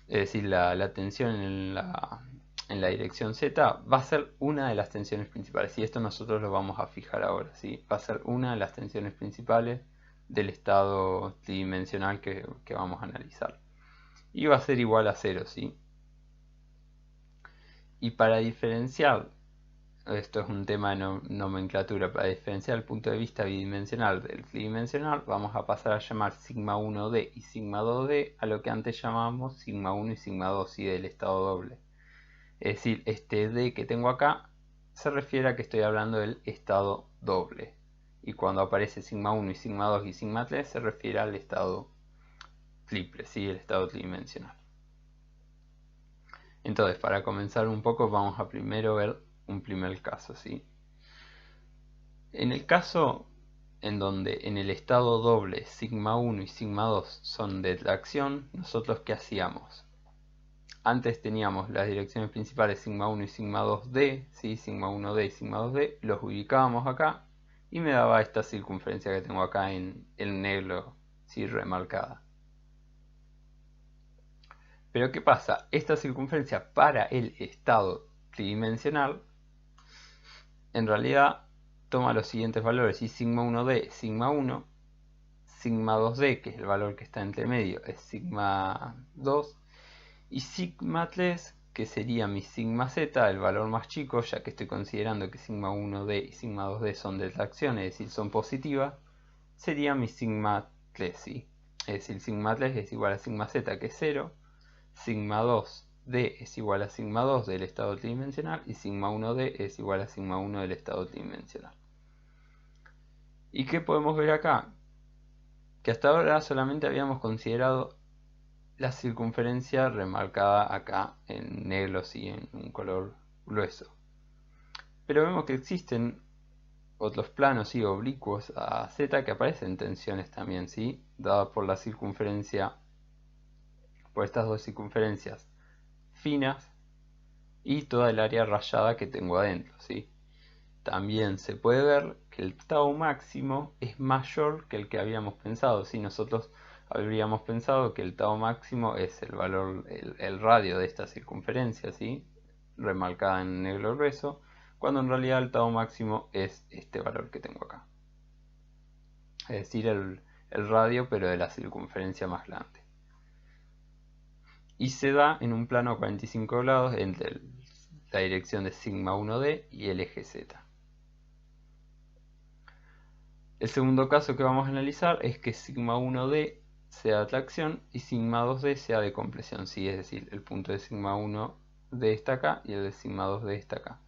es decir, la tensión en la dirección Z, va a ser una de las tensiones principales. Y esto nosotros lo vamos a fijar ahora, ¿sí? Va a ser una de las tensiones principales del estado tridimensional que vamos a analizar. Y va a ser igual a 0, ¿sí? Y para diferenciar, esto es un tema de nomenclatura, para diferenciar el punto de vista bidimensional del tridimensional, vamos a pasar a llamar sigma 1D y sigma 2D a lo que antes llamábamos sigma 1 y sigma 2, ¿sí? Del estado doble. Es decir, este D que tengo acá se refiere a que estoy hablando del estado doble. Y cuando aparece sigma 1 y sigma 2 y sigma 3 se refiere al estado triple, ¿sí? El estado tridimensional. Entonces, para comenzar un poco, vamos a primero ver un primer caso, ¿sí? En el caso en donde en el estado doble sigma 1 y sigma 2 son de tracción, nosotros ¿qué hacíamos? antes teníamos las direcciones principales sigma 1 y sigma 2D, ¿sí? Sigma 1D y sigma 2D, los ubicábamos acá y me daba esta circunferencia que tengo acá en negro, ¿sí? Remarcada. Pero ¿qué pasa? Esta circunferencia para el estado tridimensional en realidad toma los siguientes valores, y sigma 1D es sigma 1, sigma 2D, que es el valor que está entre medio, es sigma 2, y sigma 3, que sería mi sigma z, el valor más chico, ya que estoy considerando que sigma 1D y sigma 2D son de tracción, es decir, son positivas, sería mi sigma 3, ¿sí? Es decir, sigma 3 es igual a sigma z, que es 0, sigma 2D es igual a sigma 2 del estado tridimensional, y sigma 1D es igual a sigma 1 del estado tridimensional. ¿Y qué podemos ver acá? Que hasta ahora solamente habíamos considerado la circunferencia remarcada acá en negro, sí, en un color grueso. Pero vemos que existen otros planos, sí, oblicuos a Z que aparecen en tensiones también, sí, dadas por la circunferencia, por estas dos circunferencias finas y toda el área rayada que tengo adentro, sí. También se puede ver que el tau máximo es mayor que el que habíamos pensado. Si nosotros habríamos pensado que el tau máximo es el valor, el radio de esta circunferencia, ¿sí? Remarcada en negro grueso, cuando en realidad el tau máximo es este valor que tengo acá. Es decir, el radio, pero de la circunferencia más grande. Y se da en un plano a 45 grados entre la dirección de sigma 1D y el eje Z. El segundo caso que vamos a analizar es que sigma 1D sea de tracción y sigma 2D sea de compresión, ¿sí? Es decir, el punto de sigma 1D está acá y el de sigma 2D está acá.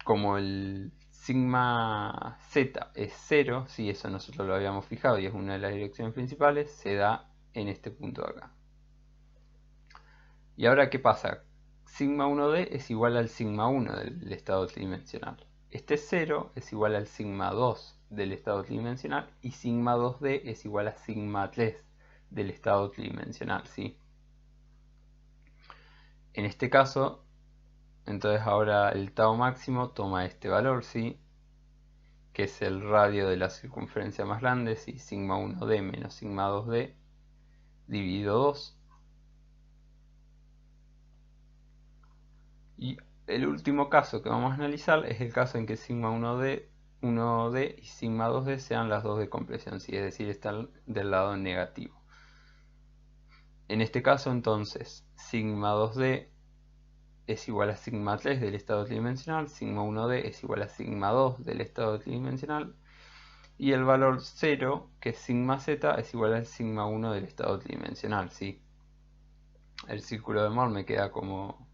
Como el sigma Z es 0, ¿sí? Eso nosotros lo habíamos fijado y es una de las direcciones principales, se da en este punto de acá. ¿Y ahora qué pasa? Sigma 1D es igual al sigma 1 del estado tridimensional. Este 0 es igual al sigma 2 del estado tridimensional y sigma 2D es igual a sigma 3 del estado tridimensional, ¿sí? En este caso, entonces ahora el tau máximo toma este valor, ¿sí? Que es el radio de la circunferencia más grande, ¿sí? Sigma 1D menos sigma 2D dividido 2. Y el último caso que vamos a analizar es el caso en que sigma 1D y sigma 2D sean las dos de compresión, ¿sí? Es decir, están del lado negativo. En este caso entonces, sigma 2D es igual a sigma 3 del estado tridimensional, sigma 1D es igual a sigma 2 del estado tridimensional, y el valor 0, que es sigma z, es igual a sigma 1 del estado tridimensional, ¿sí? El círculo de Mohr me queda como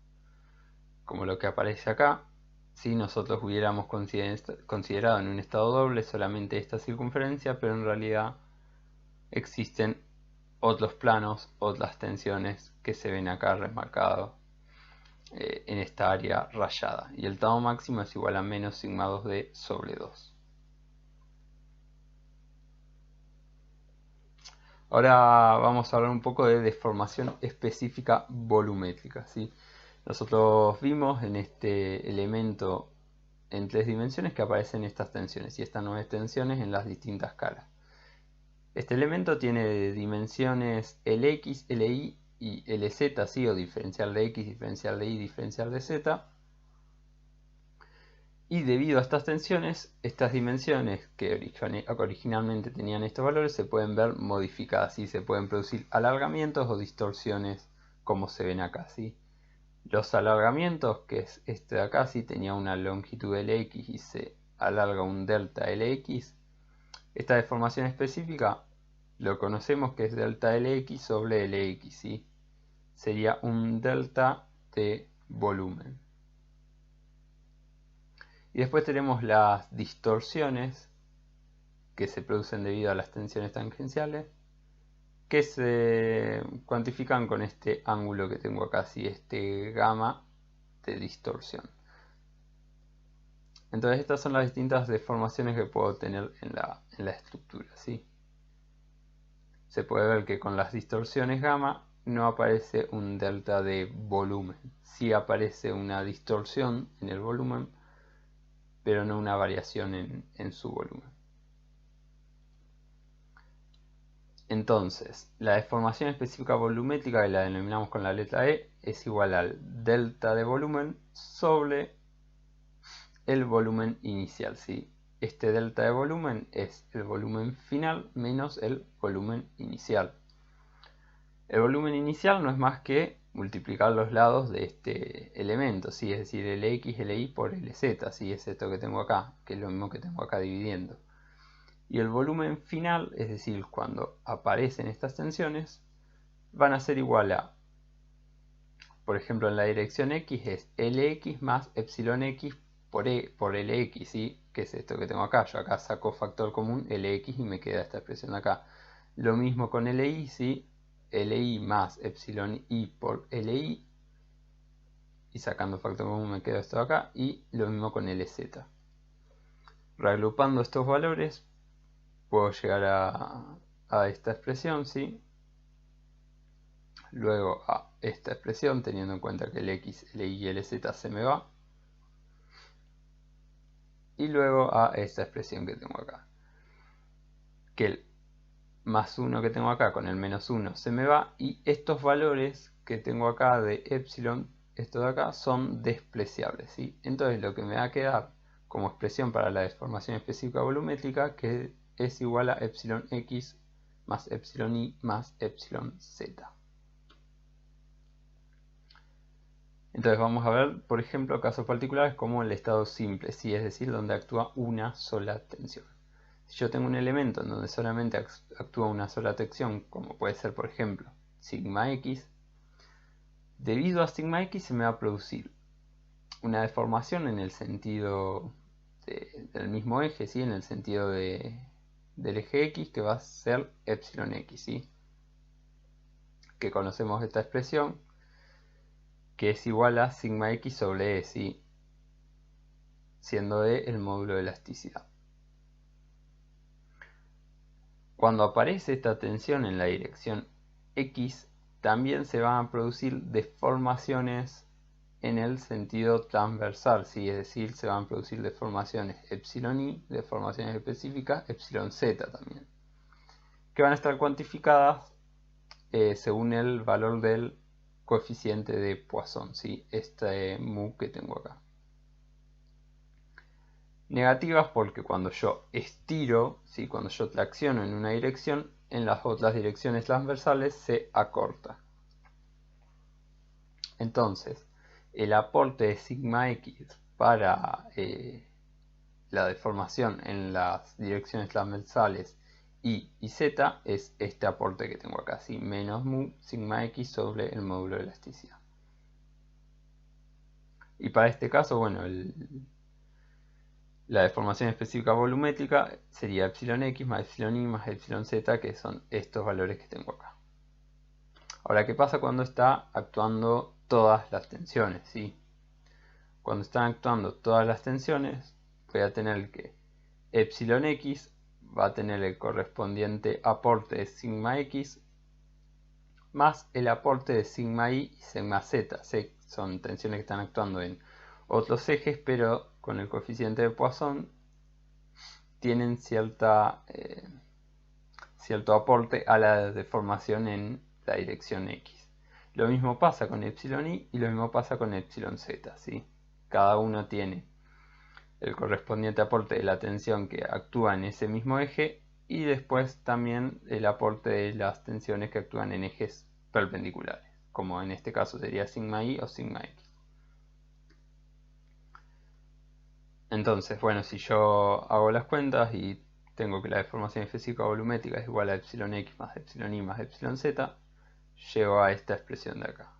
lo que aparece acá. Si nosotros hubiéramos considerado en un estado doble solamente esta circunferencia, pero en realidad existen otros planos, otras tensiones que se ven acá remarcados en esta área rayada. Y el tau máximo es igual a menos sigma 2D sobre 2. Ahora vamos a hablar un poco de deformación específica volumétrica, ¿sí? Nosotros vimos en este elemento en 3 dimensiones que aparecen estas tensiones y estas 9 tensiones en las distintas caras. Este elemento tiene dimensiones Lx, Ly y Lz, ¿sí? O diferencial de x, diferencial de y, diferencial de z. Y debido a estas tensiones, estas dimensiones que originalmente tenían estos valores se pueden ver modificadas, ¿sí? Se pueden producir alargamientos o distorsiones como se ven acá, ¿sí? Los alargamientos, que es este de acá, si tenía una longitud Lx y se alarga un delta Lx. Esta deformación específica lo conocemos que es delta Lx sobre Lx, ¿sí? Sería un delta de volumen. Y después tenemos las distorsiones que se producen debido a las tensiones tangenciales, que se cuantifican con este ángulo que tengo acá, ¿sí? Este gamma de distorsión. Entonces estas son las distintas deformaciones que puedo tener en la estructura, ¿sí? Se puede ver que con las distorsiones gamma no aparece un delta de volumen. Sí aparece una distorsión en el volumen, pero no una variación en su volumen. Entonces, la deformación específica volumétrica, que la denominamos con la letra E, es igual al delta de volumen sobre el volumen inicial, ¿sí? Este delta de volumen es el volumen final menos el volumen inicial. El volumen inicial no es más que multiplicar los lados de este elemento, ¿sí? Es decir, Lx, Li por Lz, ¿sí? Es esto que tengo acá, que es lo mismo que tengo acá dividiendo. Y el volumen final, es decir, cuando aparecen estas tensiones, van a ser igual a, por ejemplo, en la dirección X es Lx más epsilon X por Lx, ¿sí? Que es esto que tengo acá. Yo acá saco factor común Lx y me queda esta expresión de acá. Lo mismo con Li, ¿sí? Li más epsilon I por Li. Y sacando factor común me queda esto de acá. Y lo mismo con Lz. Reagrupando estos valores, puedo llegar a esta expresión, ¿sí? Luego a esta expresión, teniendo en cuenta que el X, el Y y el Z se me va. Y luego a esta expresión que tengo acá. Que el más 1 que tengo acá con el menos 1 se me va. Y estos valores que tengo acá de epsilon, esto de acá, son despreciables, ¿sí? Entonces lo que me va a quedar como expresión para la deformación específica volumétrica, que es igual a epsilon X más epsilon Y más epsilon Z. Entonces vamos a ver, por ejemplo, casos particulares como el estado simple, ¿sí? Es decir, donde actúa una sola tensión. Si yo tengo un elemento en donde solamente actúa una sola tensión, como puede ser, por ejemplo, sigma x, debido a sigma x se me va a producir una deformación en el sentido del mismo eje, ¿sí? En el sentido del eje x, que va a ser epsilon x, ¿sí? Que conocemos esta expresión, que es igual a sigma x sobre e, ¿sí? Siendo e el módulo de elasticidad. Cuando aparece esta tensión en la dirección X, también se van a producir deformaciones en el sentido transversal, ¿sí? Es decir, se van a producir deformaciones epsilon i, deformaciones específicas epsilon z también, que van a estar cuantificadas según el valor del coeficiente de Poisson, ¿sí? Este mu que tengo acá. Negativas porque cuando yo estiro, ¿sí? Cuando yo tracciono en una dirección, en las otras direcciones transversales se acorta. Entonces, el aporte de sigma x para la deformación en las direcciones transversales y z es este aporte que tengo acá, ¿sí? Menos mu sigma x sobre el módulo de elasticidad. Y para este caso, bueno, la deformación específica volumétrica sería epsilon x más epsilon y más epsilon z, que son estos valores que tengo acá. Ahora, ¿qué pasa cuando está actuando todas las tensiones? ¿Sí? Cuando están actuando todas las tensiones, voy a tener que epsilon x va a tener el correspondiente aporte de sigma x más el aporte de sigma y y sigma z. Son tensiones que están actuando en otros ejes, pero con el coeficiente de Poisson tienen cierto aporte a la deformación en la dirección X. Lo mismo pasa con epsilon i y lo mismo pasa con epsilon z, ¿sí? Cada uno tiene el correspondiente aporte de la tensión que actúa en ese mismo eje y después también el aporte de las tensiones que actúan en ejes perpendiculares, como en este caso sería sigma i o sigma x. Entonces, bueno, si yo hago las cuentas y tengo que la deformación específica volumétrica es igual a epsilon x más epsilon y más epsilon z, llego a esta expresión de acá.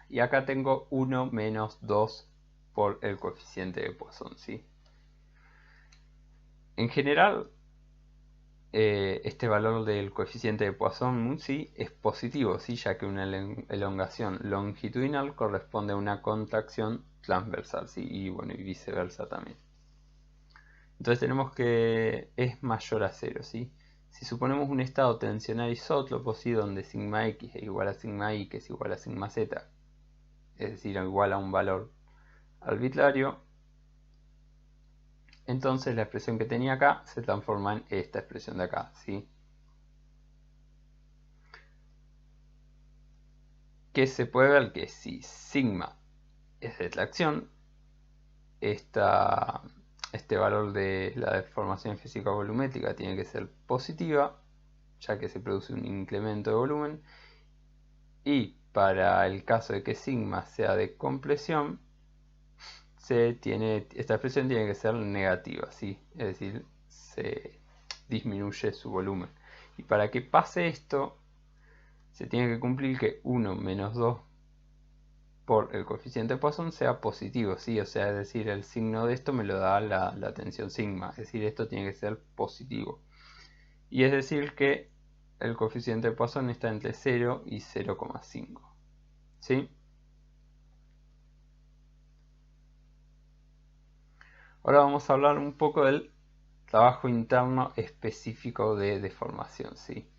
Y acá tengo 1 menos 2 por el coeficiente de Poisson, ¿sí? En general, este valor del coeficiente de Poisson, ¿sí? Es positivo, ¿sí? Ya que una elongación longitudinal corresponde a una contracción transversal, ¿sí? Y bueno, y viceversa también. Entonces tenemos que es mayor a 0, ¿sí? Si suponemos un estado tensional isótropo, ¿sí? Donde sigma x es igual a sigma y, que es igual a sigma z, es decir, igual a un valor arbitrario, entonces la expresión que tenía acá se transforma en esta expresión de acá, ¿sí? Que se puede ver que si sigma es de tracción, este valor de la deformación física volumétrica tiene que ser positiva, ya que se produce un incremento de volumen, y para el caso de que sigma sea de compresión, esta expresión tiene que ser negativa, ¿sí? Es decir, se disminuye su volumen. Y para que pase esto, se tiene que cumplir que 1 menos 2 por el coeficiente de Poisson sea positivo, ¿sí? O sea, es decir, el signo de esto me lo da la tensión sigma, es decir, esto tiene que ser positivo. Y es decir que el coeficiente de Poisson está entre 0 y 0,5, ¿sí? Ahora vamos a hablar un poco del trabajo interno específico de deformación, ¿sí?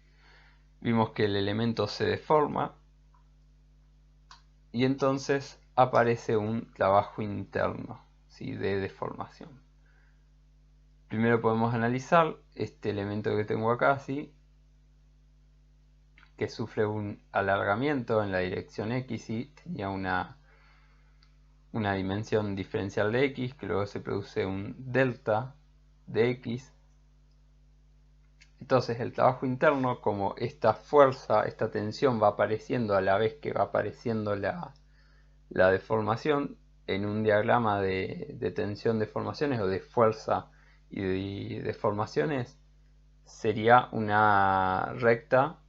Vimos que el elemento se deforma y entonces aparece un trabajo interno, ¿sí? De deformación. Primero podemos analizar este elemento que tengo acá, ¿sí? Que sufre un alargamiento en la dirección X y tenía una dimensión diferencial de X, que luego se produce un delta de X. Entonces el trabajo interno, como esta fuerza, esta tensión va apareciendo a la vez que va apareciendo la deformación, en un diagrama de tensión deformaciones o de fuerza y deformaciones, sería una recta,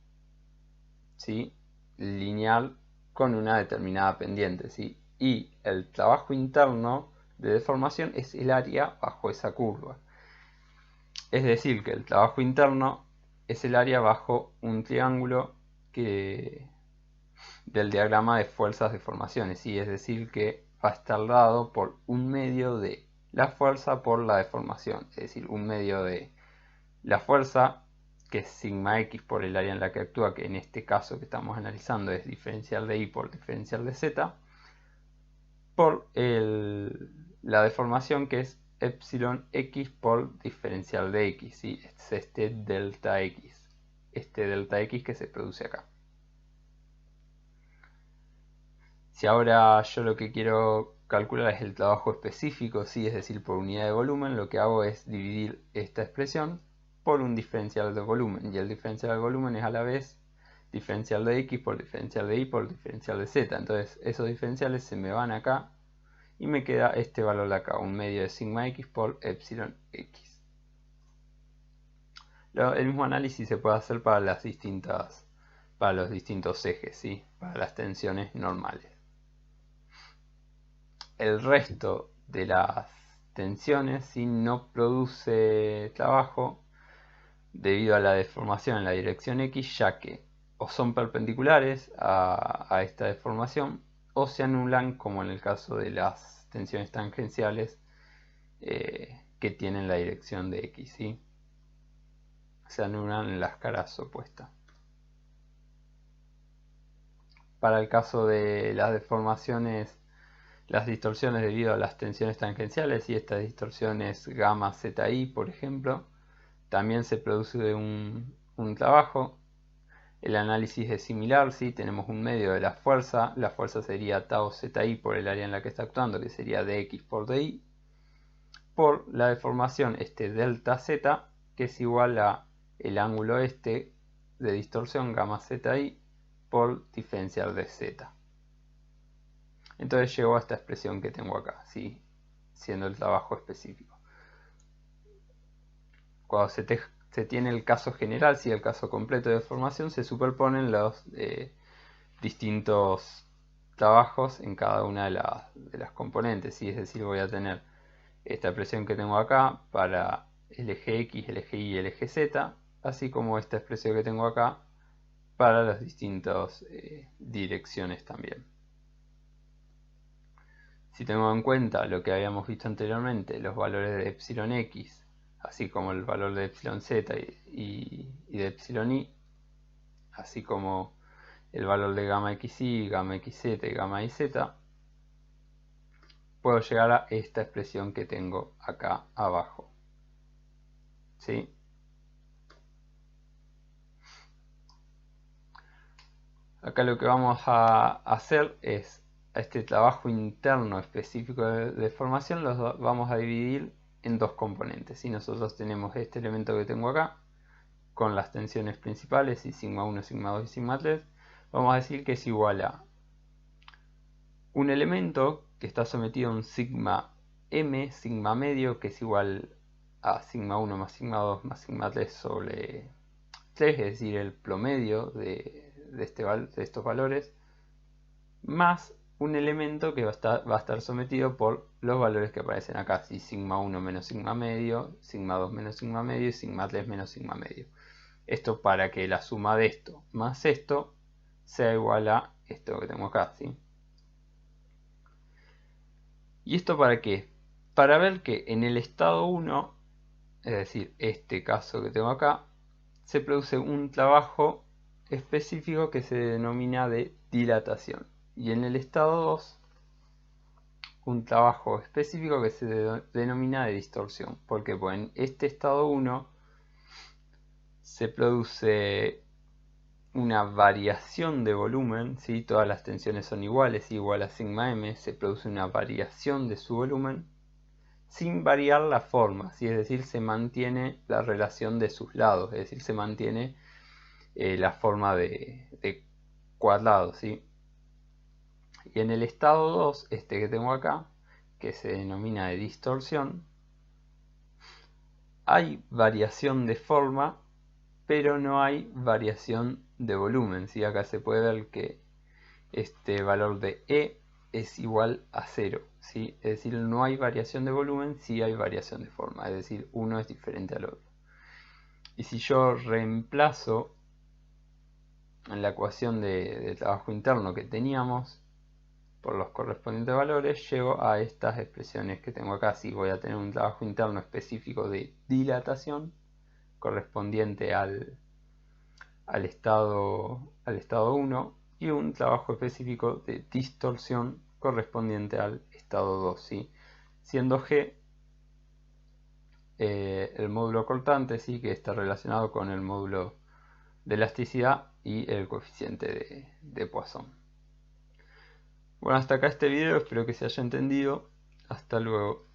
¿sí? Lineal con una determinada pendiente, ¿sí? Y el trabajo interno de deformación es el área bajo esa curva. Es decir, que el trabajo interno es el área bajo un triángulo del diagrama de fuerzas deformaciones, ¿sí? Es decir, que va a estar dado por un medio de la fuerza por la deformación, es decir, un medio de la fuerza, que es sigma x por el área en la que actúa, que en este caso que estamos analizando es diferencial de y por diferencial de z, por la deformación, que es epsilon x por diferencial de x, ¿sí? Es este delta x que se produce acá. Si ahora yo lo que quiero calcular es el trabajo específico, ¿sí? Es decir, por unidad de volumen, lo que hago es dividir esta expresión por un diferencial de volumen, y el diferencial de volumen es a la vez diferencial de x por diferencial de y por diferencial de z. Entonces esos diferenciales se me van acá y me queda este valor de acá, un medio de sigma x por epsilon x. El mismo análisis se puede hacer para los distintos ejes, ¿sí? Para las tensiones normales. El resto de las tensiones, ¿sí? No produce trabajo debido a la deformación en la dirección X, ya que o son perpendiculares a esta deformación o se anulan, como en el caso de las tensiones tangenciales que tienen la dirección de X, ¿sí? Se anulan en las caras opuestas. Para el caso de las deformaciones, las distorsiones debido a las tensiones tangenciales y estas distorsiones gamma ZI, por ejemplo, también se produce un trabajo. El análisis es similar, ¿sí? Tenemos un medio de la fuerza sería tau ZI por el área en la que está actuando, que sería dx por dy, por la deformación delta z, que es igual a el ángulo de distorsión gamma ZI por diferencial de z. Entonces llego a esta expresión que tengo acá, ¿sí? Siendo el trabajo específico. Cuando se tiene el caso general, ¿sí? El caso completo de deformación, se superponen los distintos trabajos en cada una de las componentes, ¿sí? Es decir, voy a tener esta expresión que tengo acá para el eje X, el eje Y y el eje Z, así como esta expresión que tengo acá para las distintas direcciones también. Si tengo en cuenta lo que habíamos visto anteriormente, los valores de epsilon x así como el valor de epsilon z y de epsilon i, así como el valor de gamma xy, gamma xz y gamma iz, puedo llegar a esta expresión que tengo acá abajo. ¿Sí? Acá lo que vamos a hacer es, a este trabajo interno específico de deformación los vamos a dividir en dos componentes. Si nosotros tenemos este elemento que tengo acá, con las tensiones principales, y sigma 1, sigma 2 y sigma 3, vamos a decir que es igual a un elemento que está sometido a un sigma m, sigma medio, que es igual a sigma 1 más sigma 2 más sigma 3 sobre 3, es decir, el promedio de estos valores, más un elemento que va a estar sometido por los valores que aparecen acá, si sigma 1 menos sigma medio, sigma 2 menos sigma medio y sigma 3 menos sigma medio. Esto para que la suma de esto más esto sea igual a esto que tengo acá, ¿sí? ¿Y esto para qué? Para ver que en el estado 1, es decir, este caso que tengo acá, se produce un trabajo específico que se denomina de dilatación. Y en el estado 2, un trabajo específico que se denomina de distorsión. ¿Por qué? Pues en este estado 1 se produce una variación de volumen, ¿sí? Todas las tensiones son iguales, igual a sigma m, se produce una variación de su volumen sin variar la forma, ¿sí? Es decir, se mantiene la relación de sus lados, es decir, se mantiene la forma de cuadrado, ¿sí? Y en el estado 2, este que tengo acá, que se denomina de distorsión, hay variación de forma, pero no hay variación de volumen, ¿sí? Acá se puede ver que este valor de E es igual a 0, ¿sí? Es decir, no hay variación de volumen, sí hay variación de forma, es decir, uno es diferente al otro. Y si yo reemplazo en la ecuación de trabajo interno que teníamos por los correspondientes valores, llego a estas expresiones que tengo acá. Si voy a tener un trabajo interno específico de dilatación correspondiente al estado 1 y un trabajo específico de distorsión correspondiente al estado 2, ¿sí? Siendo G el módulo cortante, ¿sí? Que está relacionado con el módulo de elasticidad y el coeficiente de Poisson. Bueno, hasta acá este video, espero que se haya entendido. Hasta luego.